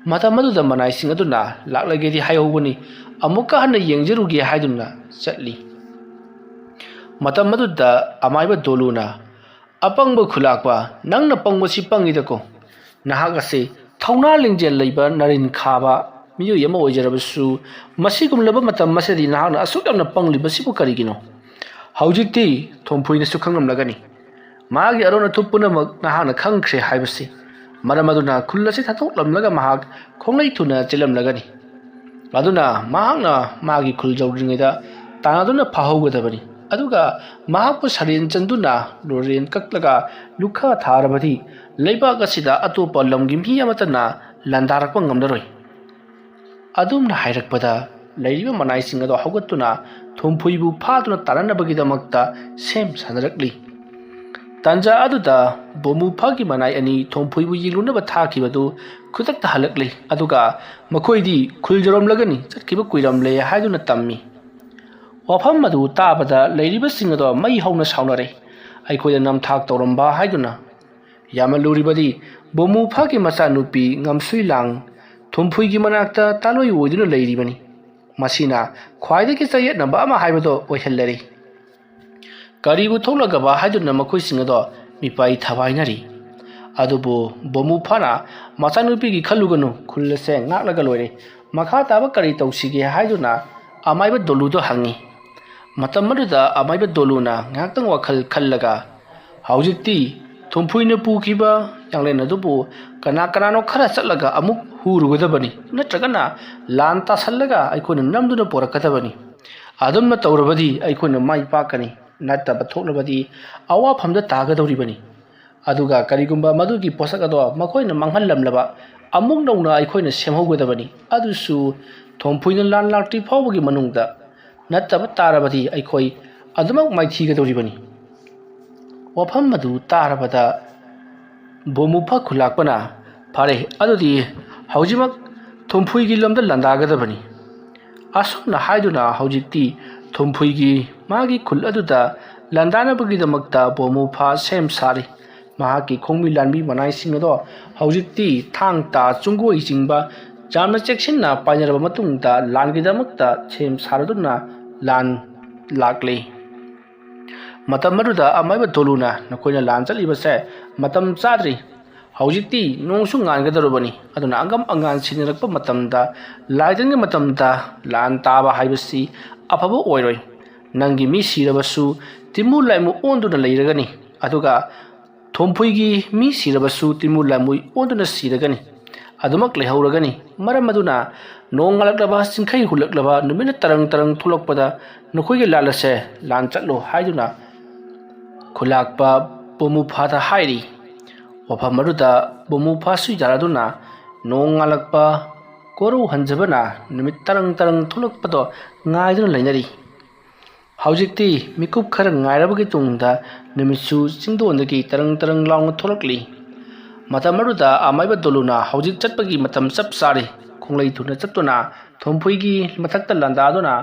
ꯃꯇꯝ ꯑꯗꯨꯗ ꯃꯅꯥꯏꯁꯤꯡ ꯑꯗꯨꯅ ꯂꯥꯛꯂꯒꯦꯗꯤ ꯍꯥꯏꯍꯧꯕꯅꯤ, ꯑꯃꯨꯛꯀ ꯍꯟꯅ ꯌꯦꯡꯖꯔꯨꯒꯦ ꯍꯥꯏꯗꯨꯅ ꯆꯠꯂꯤ꯫ ꯃꯇꯝ ꯑꯗꯨꯗ ꯑꯃꯥꯏꯕ ꯗꯣꯂꯨꯅ ꯑꯄꯪꯕ ꯈꯨꯂꯥꯛꯄ, ꯅꯪꯅ ꯄꯪꯕꯁꯤ ꯄꯪꯉꯤꯗꯀꯣ, ꯅꯍꯥꯛ ꯑꯁꯤ ꯊꯧꯅꯥ ꯂꯤꯡꯖꯦꯜ ꯂꯩꯕ ꯅꯔꯤꯟ ꯈꯥꯕ ꯃꯤꯑꯣꯏ ꯑꯃ ꯑꯣꯏꯖꯔꯕꯁꯨ ꯃꯁꯤꯒꯨꯝꯂꯕ ꯃꯇꯝ ꯑꯁꯤꯗꯤ ꯅꯍꯥꯛꯅ ꯑꯁꯨꯛ ꯌꯥꯝꯅ ꯄꯪꯂꯤꯕꯁꯤꯕꯨ ꯀꯔꯤꯒꯤꯅꯣ? ꯍꯧꯖꯤꯛꯇꯤ ꯊꯣꯝꯐꯨꯏꯅꯁꯨ ꯈꯪꯂꯝꯂꯒꯅꯤ, ꯃꯥꯒꯤ ꯑꯔꯣꯟ ꯑꯊꯨꯞ ꯄꯨꯝꯅꯃꯛ ꯅꯍꯥꯛꯅ ꯈꯪꯈ꯭ꯔꯦ ꯍꯥꯏꯕꯁꯤ꯫ ꯃꯔꯝ ꯑꯗꯨꯅ ꯈꯨꯜ ꯑꯁꯤ ꯊꯥꯗꯣꯛꯂꯝꯂꯒ ꯃꯍꯥꯛ ꯈꯣꯡꯂꯩ ꯊꯨꯅ ꯆꯦꯜꯂꯝꯂꯒꯅꯤ꯫ ꯑꯗꯨꯅ ꯃꯍꯥꯛꯅ ꯃꯥꯒꯤ ꯈꯨꯜ ꯌꯧꯗ꯭ꯔꯤꯉꯩꯗ ꯇꯥꯟꯅꯗꯨꯅ ꯐꯥꯍꯧꯒꯗꯕꯅꯤ, ꯑꯗꯨꯒ ꯃꯍꯥꯛꯄꯨ ꯁꯔꯦꯟ ꯆꯟꯗꯨꯅ ꯂꯣꯔꯦꯟ ꯀꯛꯂꯒ ꯂꯨꯈꯥ ꯊꯥꯔꯕꯗꯤ ꯂꯩꯕꯥꯛ ꯑꯁꯤꯗ ꯑꯇꯣꯞꯄ ꯂꯝꯒꯤ ꯃꯤ ꯑꯃꯠꯇꯅ ꯂꯥꯟꯗꯥꯔꯛꯄ ꯉꯝꯂꯔꯣꯏ꯫ ꯑꯗꯨꯝꯅ ꯍꯥꯏꯔꯛꯄꯗ ꯂꯩꯔꯤꯕ ꯃꯅꯥꯏꯁꯤꯡ ꯑꯗꯣ ꯍꯧꯒꯠꯇꯨꯅ ꯊꯣꯝꯐꯨꯏꯕꯨ ꯐꯥꯗꯨꯅ ꯇꯥꯟꯅꯅꯕꯒꯤꯗꯃꯛꯇ ꯁꯦꯝ ꯁꯥꯅꯔꯛꯂꯤ꯫ ꯇꯥꯟꯖꯥ ꯑꯗꯨꯗ ꯕꯣꯃꯨꯐꯥꯒꯤ ꯃꯅꯥꯏ ꯑꯅꯤ ꯊꯣꯝꯐꯨꯏꯕꯨ ꯌꯦꯡꯂꯨꯅꯕ ꯊꯥꯈꯤꯕꯗꯨ ꯈꯨꯗꯛꯇ ꯍꯜꯂꯛꯂꯤ, ꯑꯗꯨꯒ ꯃꯈꯣꯏꯗꯤ ꯈꯨꯜ ꯌꯧꯔꯝꯂꯒꯅꯤ, ꯆꯠꯈꯤꯕ ꯀꯨꯏꯔꯝꯂꯦ ꯍꯥꯏꯗꯨꯅ ꯇꯝꯃꯤ꯫ ꯋꯥꯐꯝ ꯑꯗꯨ ꯇꯥꯕꯗ ꯂꯩꯔꯤꯕꯁꯤꯡ ꯑꯗꯣ ꯃꯩ ꯍꯧꯅ ꯁꯥꯎꯅꯔꯦ, ꯑꯩꯈꯣꯏꯗ ꯅꯝꯊꯥꯛ ꯇꯧꯔꯝꯕ ꯍꯥꯏꯗꯨꯅ꯫ ꯌꯥꯝꯅ ꯂꯨꯔꯤꯕꯗꯤ ꯕꯣꯃꯨꯐꯥꯒꯤ ꯃꯆꯥꯅꯨꯄꯤ ꯉꯝꯁꯨꯏꯂꯥꯡ ꯊꯣꯝꯐꯨꯏꯒꯤ ꯃꯅꯥꯛꯇ ꯇꯥꯂꯣꯏ ꯑꯣꯏꯗꯨꯅ ꯂꯩꯔꯤꯕꯅꯤ꯫ ꯃꯁꯤꯅ ꯈ꯭ꯋꯥꯏꯗꯒꯤ ꯆꯌꯦꯠꯅꯕ ꯑꯃ ꯍꯥꯏꯕꯗꯣ ꯑꯣꯏꯍꯜꯂꯔꯤ꯫ ꯀꯔꯤꯕꯨ ꯊꯣꯛꯂꯒꯕ ꯍꯥꯏꯗꯨꯅ ꯃꯈꯣꯏꯁꯤꯡ ꯑꯗꯣ ꯃꯤꯄꯥꯏ ꯊꯕꯥꯏꯅꯔꯤ꯫ ꯑꯗꯨꯕꯨ ꯕꯣꯃꯨꯐꯥꯅ ꯃꯆꯥꯅꯨꯄꯤꯒꯤ ꯈꯜꯂꯨꯒꯅꯨ, ꯈꯨꯜ ꯑꯁꯦ ꯉꯥꯛꯂꯒ ꯂꯣꯏꯔꯦ, ꯃꯈꯥ ꯇꯥꯕ ꯀꯔꯤ ꯇꯧꯁꯤꯒꯦ ꯍꯥꯏꯗꯨꯅ ꯑꯃꯥꯏꯕ ꯗꯣꯂꯨꯗꯣ ꯍꯪꯉꯤ꯫ ꯃꯇꯝ ꯑꯗꯨꯗ ꯑꯃꯥꯏꯕ ꯗꯣꯂꯨꯅ ꯉꯥꯏꯍꯥꯛꯇꯪ ꯋꯥꯈꯜ ꯈꯜꯂꯒ, ꯍꯧꯖꯤꯛꯇꯤ ꯊꯣꯝꯐꯨꯏꯅ ꯄꯨꯈꯤꯕ ꯌꯥꯡꯂꯦꯟ ꯑꯗꯨꯕꯨ ꯀꯅꯥꯅꯣ ꯈꯔ ꯆꯠꯂꯒ ꯑꯃꯨꯛ ꯍꯨꯔꯨꯒꯗꯕꯅꯤ, ꯅꯠꯇ꯭ꯔꯒꯅ ꯂꯥꯟ ꯇꯥꯁꯜꯂꯒ ꯑꯩꯈꯣꯏꯅ ꯅꯝꯗꯨꯅ ꯄꯣꯔꯛꯀꯗꯕꯅꯤ꯫ ꯑꯗꯨꯝꯅ ꯇꯧꯔꯕꯗꯤ ꯑꯩꯈꯣꯏꯅ ꯃꯥꯏ ꯄꯥꯛꯀꯅꯤ, ꯅꯠꯇꯕ ꯊꯣꯛꯂꯕꯗꯤ ꯑꯋꯥꯐꯝꯗ ꯇꯥꯒꯗꯧꯔꯤꯕꯅꯤ꯫ ꯑꯗꯨꯒ ꯀꯔꯤꯒꯨꯝꯕ ꯃꯗꯨꯒꯤ ꯄꯣꯠꯁꯛ ꯑꯗꯣ ꯃꯈꯣꯏꯅ ꯃꯥꯡꯍꯜꯂꯝꯂꯕ ꯑꯃꯨꯛ ꯅꯧꯅ ꯑꯩꯈꯣꯏꯅ ꯁꯦꯝꯍꯧꯒꯗꯕꯅꯤ, ꯑꯗꯨꯁꯨ ꯊꯣꯝꯐꯨꯏꯅ ꯂꯥꯟ ꯂꯥꯛꯇ꯭ꯔꯤ ꯐꯥꯎꯕꯒꯤ ꯃꯅꯨꯡꯗ, ꯅꯠꯇꯕ ꯇꯥꯔꯕꯗꯤ ꯑꯩꯈꯣꯏ ꯑꯗꯨꯃꯛ ꯃꯥꯏꯊꯤꯒꯗꯧꯔꯤꯕꯅꯤ꯫ ꯋꯥꯐꯝ ꯑꯗꯨ ꯇꯥꯔꯕꯗ ꯕꯣꯃꯨꯐꯥ ꯈꯨꯂꯥꯛꯄꯅ, ꯐꯔꯦ, ꯑꯗꯨꯗꯤ ꯍꯧꯖꯤꯛꯃꯛ ꯊꯣꯝꯐꯨꯏꯒꯤ ꯂꯝꯗ ꯂꯥꯟꯗꯥꯒꯗꯕꯅꯤ꯫ ꯑꯁꯨꯝꯅ ꯍꯥꯏꯗꯨꯅ ꯍꯧꯖꯤꯛꯇꯤ ꯊꯣꯝꯐꯨꯏꯒꯤ ꯃꯥꯒꯤ ꯈꯨꯜ ꯑꯗꯨꯗ ꯂꯥꯟꯗꯥꯅꯕꯒꯤꯗꯃꯛꯇ ꯕꯣꯃꯨꯐꯥ ꯁꯦꯝ ꯁꯥꯔꯤ꯫ ꯃꯍꯥꯛꯀꯤ ꯈꯣꯡꯕꯤ ꯂꯥꯟꯕꯤ ꯃꯅꯥꯏꯁꯤꯡ ꯑꯗꯣ ꯍꯧꯖꯤꯛꯇꯤ ꯊꯥꯡ ꯇꯥ ꯆꯨꯡꯒꯣꯏ ꯆꯤꯡꯕ ꯌꯥꯝꯅ ꯆꯦꯛꯁꯤꯟꯅ ꯄꯥꯏꯅꯔꯕ ꯃꯇꯨꯡꯗ ꯂꯥꯟꯒꯤꯗꯃꯛꯇ ꯁꯦꯝ ꯁꯥꯔꯗꯨꯅ ꯂꯥꯟ ꯂꯥꯛꯂꯤ꯫ ꯃꯇꯝ ꯑꯗꯨꯗ ꯑꯃꯥꯏꯕ ꯗꯣꯂꯨꯅ, ꯅꯈꯣꯏꯅ ꯂꯥꯟ ꯆꯠꯂꯤꯕꯁꯦ ꯃꯇꯝ ꯆꯥꯗ꯭ꯔꯤ, ꯍꯧꯖꯤꯛꯇꯤ ꯅꯣꯡꯁꯨ ꯉꯥꯟꯒꯗꯧꯔꯕꯅꯤ, ꯑꯗꯨꯅ ꯑꯉꯝ ꯑꯉꯥꯟ ꯁꯤꯟꯅꯔꯛꯄ ꯃꯇꯝꯗ ꯂꯥꯏꯇꯤꯟꯒꯤ ꯃꯇꯝꯗ ꯂꯥꯟ ꯇꯥꯕ ꯍꯥꯏꯕꯁꯤ ꯑꯐꯕ ꯑꯣꯏꯔꯣꯏ꯫ ꯅꯪꯒꯤ ꯃꯤ ꯁꯤꯔꯕꯁꯨ ꯇꯤꯃꯨ ꯂꯥꯏꯃꯨ ꯑꯣꯟꯗꯨꯅ ꯂꯩꯔꯒꯅꯤ, ꯑꯗꯨꯒ ꯊꯣꯝꯐꯨꯏꯒꯤ ꯃꯤ ꯁꯤꯔꯕꯁꯨ ꯇꯤꯃꯨ ꯂꯥꯏꯃꯨ ꯑꯣꯟꯗꯨꯅ ꯁꯤꯔꯒꯅꯤ, ꯑꯗꯨꯃꯛ ꯂꯩꯍꯧꯔꯒꯅꯤ꯫ ꯃꯔꯝ ꯑꯗꯨꯅ ꯅꯣꯡ ꯉꯥꯜꯂꯛꯂꯕ, ꯆꯤꯡꯈꯩ ꯍꯨꯜꯂꯛꯂꯕ, ꯅꯨꯃꯤꯠꯅ ꯇꯔꯪ ꯊꯣꯛꯂꯛꯄꯗ ꯅꯈꯣꯏꯒꯤ ꯂꯥꯟ ꯑꯁꯦ ꯂꯥꯟ ꯆꯠꯂꯣ ꯍꯥꯏꯗꯨꯅ ꯈꯨꯂꯥꯛꯄ ꯕꯣꯃꯨꯐꯥꯗ ꯍꯥꯏꯔꯤ꯫ ꯋꯥꯐꯝ ꯑꯗꯨꯗ ꯕꯣꯃꯨꯐꯥꯁꯨ ꯌꯥꯔꯗꯨꯅ ꯅꯣꯡ ꯉꯥꯜꯂꯛꯄ, ꯀꯣꯔꯧ ꯍꯟꯖꯕꯅ ꯅꯨꯃꯤꯠ ꯇꯔꯪ ꯊꯣꯛꯂꯛꯄꯗꯣ ꯉꯥꯏꯗꯨꯅ ꯂꯩꯅꯔꯤ꯫ ꯍꯧꯖꯤꯛꯇꯤ ꯃꯤꯀꯨꯞ ꯈꯔ ꯉꯥꯏꯔꯕꯒꯤ ꯇꯨꯡꯗ ꯅꯨꯃꯤꯠꯁꯨ ꯆꯤꯡꯗꯣꯟꯗꯒꯤ ꯇꯔꯪ ꯂꯥꯎꯅ ꯊꯣꯛꯂꯛꯂꯤ꯫ ꯃꯇꯝ ꯑꯗꯨꯗ ꯑꯃꯥꯏꯕ ꯗꯣꯂꯨꯅ ꯍꯧꯖꯤꯛ ꯆꯠꯄꯒꯤ ꯃꯇꯝ ꯆꯞ ꯆꯥꯔꯤ꯫ ꯈꯣꯡꯂꯩ ꯊꯨꯅ ꯆꯠꯇꯨꯅ ꯊꯣꯝꯐꯨꯏꯒꯤ ꯃꯊꯛꯇ ꯂꯥꯟꯗꯥꯗꯨꯅ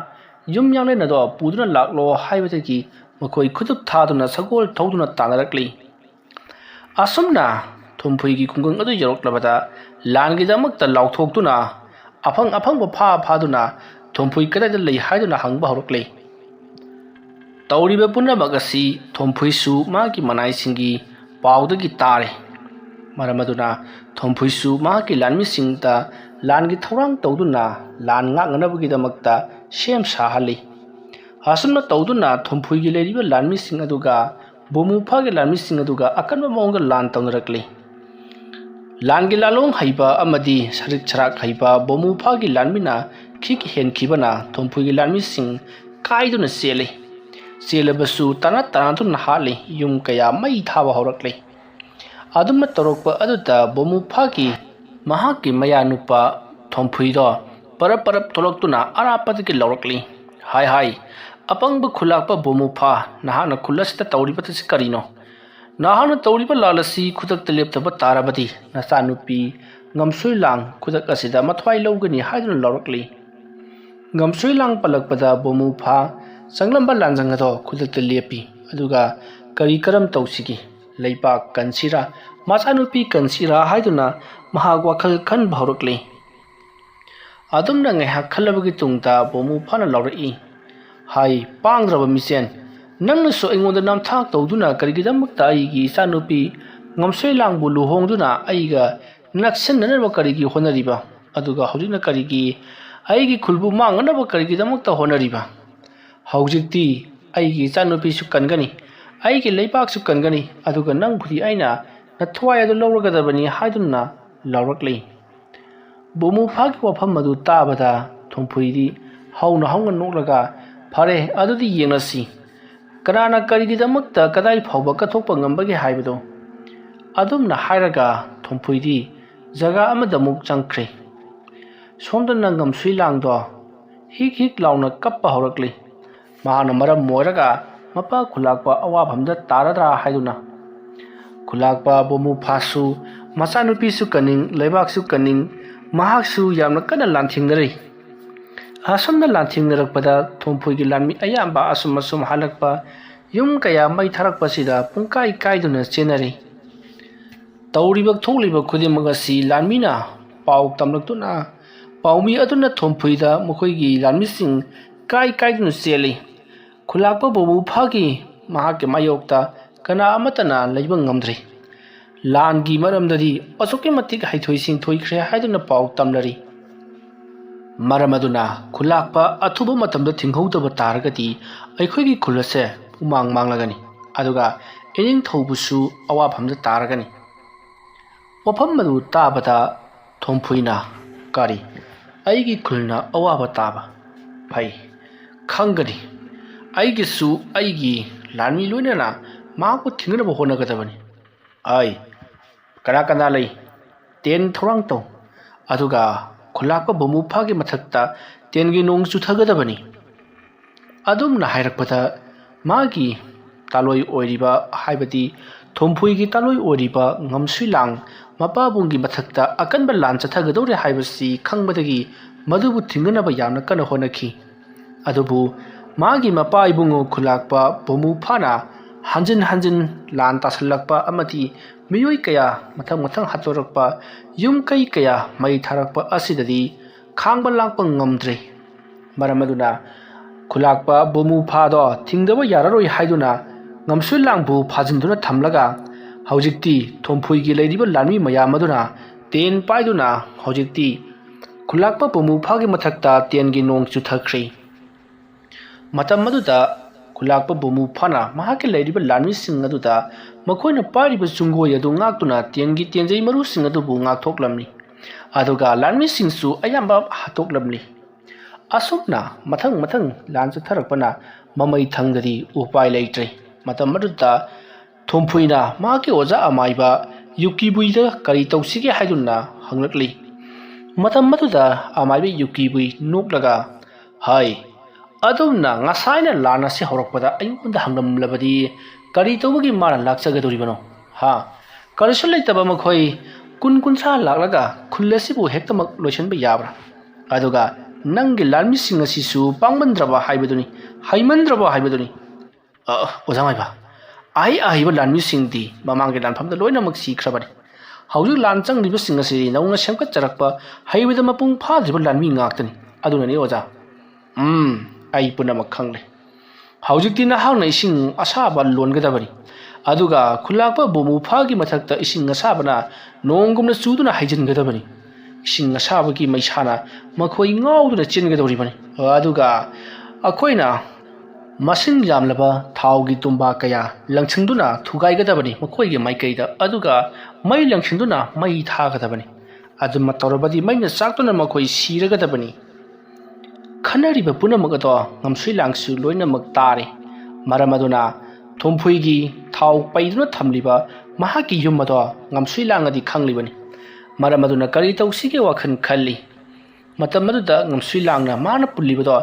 ꯌꯨꯝ ꯌꯥꯡꯂꯦꯟ ꯑꯗꯣ ꯄꯨꯗꯨꯅ ꯂꯥꯛꯂꯣ ꯍꯥꯏꯕꯗꯒꯤ ꯃꯈꯣꯏ ꯈꯨꯗꯨꯞ ꯊꯥꯗꯨꯅ ꯁꯒꯣꯜ ꯊꯧꯗꯨꯅ ꯇꯥꯟꯅꯔꯛꯂꯤ꯫ ꯑꯁꯨꯝꯅ ꯊꯣꯝꯐꯨꯏꯒꯤ ꯈꯨꯡꯒꯪ ꯑꯗꯨ ꯌꯧꯔꯛꯂꯕꯗ ꯂꯥꯟꯒꯤꯗꯃꯛꯇ ꯂꯥꯎꯊꯣꯛꯇꯨꯅ ꯑꯐꯪꯕ ꯐꯥꯗꯨꯅ ꯊꯣꯝꯐꯨꯏ ꯀꯗꯥꯏꯗ ꯂꯩ ꯍꯥꯏꯗꯨꯅ ꯍꯪꯕ ꯍꯧꯔꯛꯂꯤ꯫ ꯇꯧꯔꯤꯕ ꯄꯨꯝꯅꯃꯛ ꯑꯁꯤ ꯊꯣꯝꯐꯨꯏꯁꯨ ꯃꯥꯒꯤ ꯃꯅꯥꯏꯁꯤꯡꯒꯤ ꯄꯥꯎꯗꯒꯤ ꯇꯥꯔꯦ꯫ ꯃꯔꯝ ꯑꯗꯨꯅ ꯊꯣꯝꯐꯨꯏꯁꯨ ꯃꯍꯥꯛꯀꯤ ꯂꯥꯟꯃꯤꯁꯤꯡꯗ ꯂꯥꯟꯒꯤ ꯊꯧꯔꯥꯡ ꯇꯧꯗꯨꯅ ꯂꯥꯟ ꯉꯥꯛꯅꯅꯕꯒꯤꯗꯃꯛꯇ ꯁꯦꯝ ꯁꯥꯍꯜꯂꯤ꯫ ꯑꯁꯨꯝꯅ ꯇꯧꯗꯨꯅ ꯊꯣꯝꯐꯨꯏꯒꯤ ꯂꯩꯔꯤꯕ ꯂꯥꯟꯃꯤꯁꯤꯡ ꯑꯗꯨꯒ ꯕꯣꯃꯨꯐꯥꯒꯤ ꯂꯥꯟꯃꯤꯁꯤꯡ ꯑꯗꯨꯒ ꯑꯀꯟꯕ ꯃꯑꯣꯡꯗ ꯂꯥꯟ ꯇꯧꯅꯔꯛꯂꯤ꯫ ꯂꯥꯟꯒꯤ ꯂꯥꯜꯂꯣꯡ ꯍꯩꯕ ꯑꯃꯗꯤ ꯁꯔꯤꯠ ꯁꯔꯥꯛ ꯍꯩꯕ ꯕꯣꯃꯨꯐꯥꯒꯤ ꯂꯥꯟꯃꯤꯅ ꯈꯤꯛ ꯍꯦꯟꯈꯤꯕꯅ ꯊꯣꯝꯐꯨꯏꯒꯤ ꯂꯥꯟꯃꯤꯁꯤꯡ ꯀꯥꯏꯗꯨꯅ ꯆꯦꯜꯂꯤ꯫ ꯆꯦꯜꯂꯕꯁꯨ ꯇꯥꯟꯅꯗꯨꯅ ꯍꯥꯠꯂꯤ, ꯌꯨꯝ ꯀꯌꯥ ꯃꯩ ꯊꯥꯕ ꯍꯧꯔꯛꯂꯤ꯫ ꯑꯗꯨꯝꯅ ꯇꯧꯔꯛꯄ ꯑꯗꯨꯗ ꯕꯣꯃꯨꯐꯥꯒꯤ ꯃꯍꯥꯛꯀꯤ ꯃꯌꯥꯅꯨꯄꯥ ꯊꯣꯝꯐꯨꯏꯗꯣ ꯄꯔꯞ ꯊꯣꯛꯂꯛꯇꯨꯅ ꯑꯔꯥꯞꯄꯗꯒꯤ ꯂꯥꯎꯔꯛꯂꯤ꯫ ꯍꯥꯏ, ꯑꯄꯪꯕ ꯈꯨꯂꯥꯛꯄ ꯕꯣꯃꯨꯐꯥ, ꯅꯍꯥꯛꯅ ꯈꯨꯜ ꯑꯁꯤꯗ ꯇꯧꯔꯤꯕꯁꯤ ꯀꯔꯤꯅꯣ? ꯅꯍꯥꯛꯅ ꯇꯧꯔꯤꯕ ꯂꯥꯟ ꯑꯁꯤ ꯈꯨꯗꯛꯇ ꯂꯦꯞꯇꯕ ꯇꯥꯔꯕꯗꯤ ꯅꯆꯥꯅꯨꯄꯤ ꯉꯝꯁꯨꯏꯂꯥꯡ ꯈꯨꯗꯛ ꯑꯁꯤꯗ ꯃꯊ꯭ꯋꯥꯏ ꯂꯧꯒꯅꯤ ꯍꯥꯏꯗꯨꯅ ꯂꯥꯎꯔꯛꯂꯤ꯫ ngamsui lang palakpada bomu pha sanglamba lanjang ado khudakta lepi aduga kari karam tausigi leipak kansira masanupi kansira haiduna mahak wakhal khan bhaurakle adumna ngai khalabagi tungta bomu phana laurai hai pangraba misen nangna so engonda nam thak tawduna karigidamakta aigi sanupi ngamsui lang bu luhongduna aiga naksanna karigi honariba aduga hojikna karigi aigi khulbu mangana ba karigi damakta honariba haujikti aigi sanupi su kangani aigi leipak su kangani aduga nang phudi aina nathwai adu lawragadabani haidunna lawraklei bomu phagi wafam madu tabada thompuidi hauna haunga noklaga phare adudi yengnasi kanana karigi damakta kadai phawba kathokpa ngambagi haibado adumna hairaga thompuidi jaga amadamuk changkhre somda nangam suilangdo hik hik launa kappa horakli mahana maram moiraga mapa khulakpa awabhamda taradra haiduna khulakpa bomu phasu masanupi su kaning leibak su kaning mahak su yamna kana lanthingdari asomna lanthingnarakpada thompuigi lanmi ayamba asum halakpa yum kaya mai tharakpa sida pungkai kaiduna chenari tawribak tholibak khudimag asi lanmina pau tamlaktuna paumi aduna thompuida mukhoigi lanmising kai kaiduna seli khulakpa bobu phagi mahake mayokta kana amatana leiba ngamdri langi maramdadi asuke matik haithoising thoikhre haiduna pau tamlari maramaduna khulakpa athuba matamda thinghoudaba taragati aikhoigi khulase umang manglagani aduga ening thoubusu awaphamda taragani wafam madu tabada thompuina kari aigi khulna awaba taba phai khangani aigi su aigi lanmi loinana maku thingnaba honagadabani ai kana lei ten thorang to aduga khulakpa bomu phagi mathakta tengi nong chuthagadabani adumna hairakpada magi taloi oiriba haibati thompuigi taloi oiriba ngamsuilang mapabungi mathakta akanba lan chathagadore haibasi khangbadagi madubu thinganaba yamna kana honakhi adubu magi mapa ibungo khulakpa bomu phana hanjin lan tasalakpa amati miyoi kaya mathang hatorakpa yum kai kaya mai tharakpa asidadi khangba langpa ngamdre maramaduna khulakpa bomu phado thingdaba yararoi haiduna ngamsui langbu phajinduna thamlaga haujikti thompuigi leiriba lanmi mayamaduna ten paiduna haujikti khulakpa bomu phagi mathakta tengi nong chuthakre matam maduda khulakpa bomu phana mahake leiriba lanmi sing aduda makoina pariba chungoi adu ngaktuna tengi tenjei maru sing adu bu ngak thoklamni aduga lanmi singsu ayamba hatoklamni asukna mathang lan chatharakpana mamai thangdadi upai leitre matam maduda thompuina mahake oja amaiba yukibuida kari tausige haidunna hanglakli matam maduda amaiba yukibui noklaga hai adumna ngasaina lana se horakpada ayunda hanglamlabadi kari tawbagi mara laksagadoribano ha karisul leitaba makhoi kun sa laklaga khullasibu hektamak loisanba yabra aduga nangi lanmi singa sisu pangmandraba haibaduni haimandraba haibaduni ozamaiba ai ba lanmi singdi mamangge lanphamda loinamak sikrabani hauju lanchang liba singa siri nauna semkat charakpa haibada mapung phadriba lanmi ngaktani aduna ni oja ai punamak khangle haujikti na hangna ising asaba longadabani aduga khulakpa bomu phagi mathakta ising asabana nongumna chuduna haijingadabani ising asabagi maisana makhoi ngauduna chingadoribani aduga akoina masing yamlaba thaugi tumba kaya langchingduna thugaigadabani makhoigi maikaida aduga mai langchingduna mai thagadabani aduma torabadi maina saktuna makhoi siragadabani khanariba punamagato ngamsui langsu loinamak tare maramaduna thompuigi thau paiduna thamliba mahaki yumado ngamsui langadi khanglibani maramaduna kari tausige wakhan khalli matam maduda ngamsui langna mana pulibado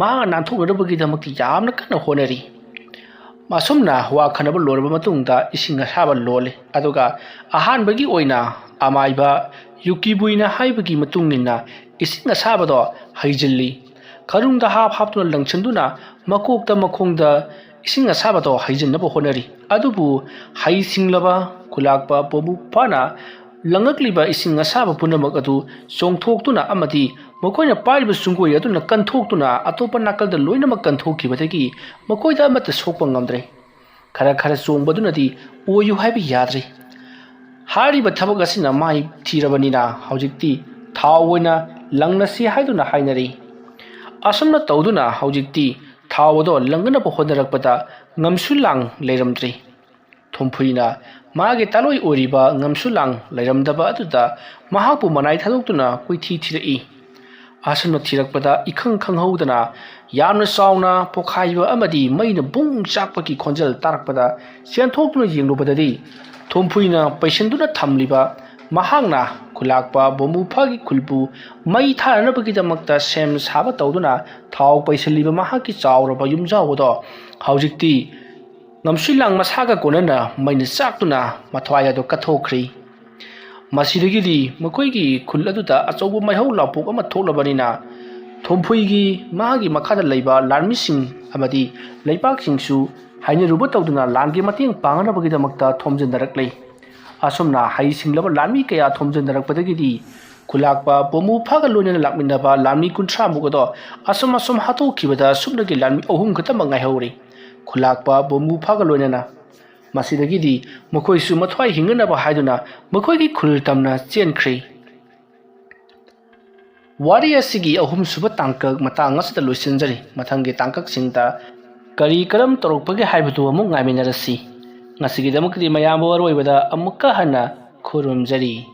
ma nanthogradabagi damakti yamna kana honari masumna wa khanaba lorba matungda isinga saba lole aduga ahanbagi oina amaiba yukibuina haibagi matungina isinga sabado haijilli ꯈꯔꯨꯡꯗ ꯍꯥꯞꯇꯨꯅ ꯂꯪꯁꯤꯟꯗꯨꯅ ꯃꯀꯣꯛꯇ ꯃꯈꯣꯡꯗ ꯏꯁꯤꯡ ꯑꯁꯥꯕꯗꯣ ꯍꯩꯖꯤꯟꯅꯕ ꯍꯣꯠꯅꯔꯤ ꯑꯗꯨꯕꯨ ꯍꯩꯁꯤꯡꯂꯕ ꯈꯨꯂꯥꯛꯄ ꯄꯣꯝꯕꯨ ꯐꯥꯅ ꯂꯪꯉꯛꯂꯤꯕ ꯏꯁꯤꯡ ꯑꯁꯥꯕ ꯄꯨꯝꯅꯃꯛ ꯑꯗꯨ ꯆꯣꯡꯊꯣꯛꯇꯨꯅ ꯑꯃꯗꯤ ꯃꯈꯣꯏꯅ ꯄꯥꯏꯔꯤꯕ ꯆꯨꯡꯒꯣꯏ ꯑꯗꯨꯅ ꯀꯟꯊꯣꯛꯇꯨꯅ ꯑꯇꯣꯞꯄ ꯅꯥꯀꯜꯗ ꯂꯣꯏꯅꯃꯛ ꯀꯟꯊꯣꯛꯈꯤꯕꯗꯒꯤ ꯃꯈꯣꯏꯗ ꯑꯃꯠꯇ ꯁꯣꯛꯄ ꯉꯝꯗ꯭ꯔꯦ ꯈꯔ ꯆꯣꯡꯕꯗꯨꯅꯗꯤ ꯑꯣꯏꯌꯨ ꯍꯥꯏꯕ ꯌꯥꯗ꯭ꯔꯦ ꯍꯥꯏꯔꯤꯕ ꯊꯕꯛ ꯑꯁꯤꯅ ꯃꯥꯏ ꯊꯤꯔꯕꯅꯤꯅ ꯍꯧꯖꯤꯛꯇꯤ ꯊꯥꯎ ꯑꯣꯏꯅ ꯂꯪꯂꯁꯤ ꯍꯥꯏꯗꯨꯅ ꯍꯥꯏꯅꯔꯤ ꯑꯁꯨꯝꯅ ꯇꯧꯗꯨꯅ ꯍꯧꯖꯤꯛꯇꯤ ꯊꯥꯎ ꯑꯗꯣ ꯂꯪꯅꯕ ꯍꯣꯠꯅꯔꯛꯄꯗ ꯉꯝꯁꯨ ꯂꯥꯡ ꯂꯩꯔꯝꯗ꯭ꯔꯦ ꯊꯨꯝꯐꯨꯏꯅ ꯃꯥꯒꯤ ꯇꯥꯂꯣꯏ ꯑꯣꯏꯔꯤꯕ ꯉꯝꯁꯨ ꯂꯥꯡ ꯂꯩꯔꯝꯗꯕ ꯑꯗꯨꯗ ꯃꯍꯥꯛꯄꯨ ꯃꯅꯥꯏ ꯊꯥꯗꯣꯛꯇꯨꯅ ꯀꯣꯏꯊꯤ ꯊꯤꯔꯛꯏ ꯑꯁꯨꯝꯅ ꯊꯤꯔꯛꯄꯗ ꯏꯈꯪ ꯈꯪꯍꯧꯗꯅ ꯌꯥꯝꯅ ꯆꯥꯎꯅ ꯄꯣꯈꯥꯏꯕ ꯑꯃꯗꯤ ꯃꯩꯅ ꯕꯨꯡ ꯆꯥꯛꯄꯒꯤ ꯈꯣꯟꯖꯦꯜ ꯇꯥꯔꯛꯄꯗ ꯆꯦꯟꯊꯣꯛꯇꯨꯅ ꯌꯦꯡꯂꯨꯕꯗꯗꯤ ꯊꯨꯝꯐꯨꯏꯅ ꯄꯩꯁꯤꯟꯗꯨꯅ ꯊꯝꯂꯤꯕ ꯃꯍꯥꯛꯅ ꯈꯨꯂꯥꯛꯄ ꯕꯣꯝꯕꯨꯐꯥꯒꯤ ꯈꯨꯜꯕꯨ ꯃꯩ ꯊꯥꯅꯕꯒꯤꯗꯃꯛꯇ ꯁꯦꯝ ꯁꯥꯕ ꯇꯧꯗꯨꯅ ꯊꯥꯎ ꯄꯩꯁꯤꯜꯂꯤꯕ ꯃꯍꯥꯛꯀꯤ ꯆꯥꯎꯔꯕ ꯌꯨꯝꯖꯥꯎ ꯑꯗꯣ ꯍꯧꯖꯤꯛꯇꯤ ꯉꯝꯁꯨꯂꯥꯡ ꯃꯁꯥꯒ ꯀꯣꯟꯅꯅ ꯃꯩꯅ ꯆꯥꯛꯇꯨꯅ ꯃꯊ꯭ꯋꯥꯏ ꯑꯗꯨ ꯀꯠꯊꯣꯛꯈ꯭ꯔꯤ ꯃꯁꯤꯗꯒꯤꯗꯤ ꯃꯈꯣꯏꯒꯤ ꯈꯨꯜ ꯑꯗꯨꯗ ꯑꯆꯧꯕ ꯃꯩꯍꯧ ꯂꯥꯄꯣꯛ ꯑꯃ ꯊꯣꯛꯂꯕꯅꯤꯅ ꯊꯨꯝꯐꯨꯏꯒꯤ ꯃꯥꯒꯤ ꯃꯈꯥꯗ ꯂꯩꯕ ꯂꯥꯟꯃꯤꯁꯤꯡ ꯑꯃꯗꯤ ꯂꯩꯄꯥꯛꯁꯤꯡꯁꯨ ꯍꯥꯏꯅꯔꯨꯕ ꯇꯧꯗꯨꯅ ꯂꯥꯟꯒꯤ ꯃꯇꯦꯡ ꯄꯥꯡꯅꯕꯒꯤꯗꯃꯛꯇ ꯊꯣꯝꯖꯤꯟꯅꯔꯛꯂꯦ ꯑꯁꯨꯝꯅ ꯍꯩꯁꯤꯡꯂꯕ ꯂꯥꯟꯃꯤ ꯀꯌꯥ ꯊꯣꯝꯖꯤꯟꯅꯔꯛꯄꯗꯒꯤꯗꯤ ꯈꯨꯂꯥꯛꯄ ꯕꯣꯝꯕꯨꯐꯥꯒ ꯂꯣꯏꯅꯅ ꯂꯥꯛꯃꯤꯟꯅꯕ ꯂꯥꯟꯃꯤ 30 ꯑꯗꯣ ꯑꯁꯨꯝ ꯍꯥꯠꯇꯣꯛꯈꯤꯕꯗ ꯁꯨꯞꯅꯒꯤ ꯂꯥꯟꯃꯤ 3 ꯈꯛꯇꯃꯛ ꯉꯥꯏꯍꯧꯔꯤ ꯈꯨꯂꯥꯛꯄ ꯕꯣꯝꯕꯨꯐꯥꯒ ꯂꯣꯏꯅꯅ ꯃꯁꯤꯗꯒꯤꯗꯤ ꯃꯈꯣꯏꯁꯨ ꯃꯊ꯭ꯋꯥꯏ ꯍꯤꯡꯅꯅꯕ ꯍꯥꯏꯗꯨꯅ ꯃꯈꯣꯏꯒꯤ ꯈꯨꯜ ꯇꯝꯅ ꯆꯦꯟꯈ꯭ꯔꯦ ꯋꯥꯔꯤ ꯑꯁꯤꯒꯤ 3ꯁꯨꯕ ꯇꯥꯡꯀꯛ ꯃꯇꯥꯡ ꯑꯁꯤꯗ ꯂꯣꯏꯁꯤꯟꯖꯔꯤ ꯃꯊꯪꯒꯤ ꯇꯥꯡꯀꯛꯁꯤꯡꯗ ꯀꯔꯤ ꯀꯔꯝ ꯇꯧꯔꯛꯄꯒꯦ ꯍꯥꯏꯕꯗꯨ ꯑꯃꯨꯛ ꯉꯥꯏꯃꯤꯟꯅꯔꯁꯤ ꯉꯁꯤꯒꯤꯗꯃꯛꯇꯗꯤ ꯃꯌꯥꯝꯕꯨ ꯑꯔꯣꯏꯕꯗ ꯑꯃꯨꯛꯀ ꯍꯟꯅ ꯈꯨꯔꯨꯝꯖꯔꯤ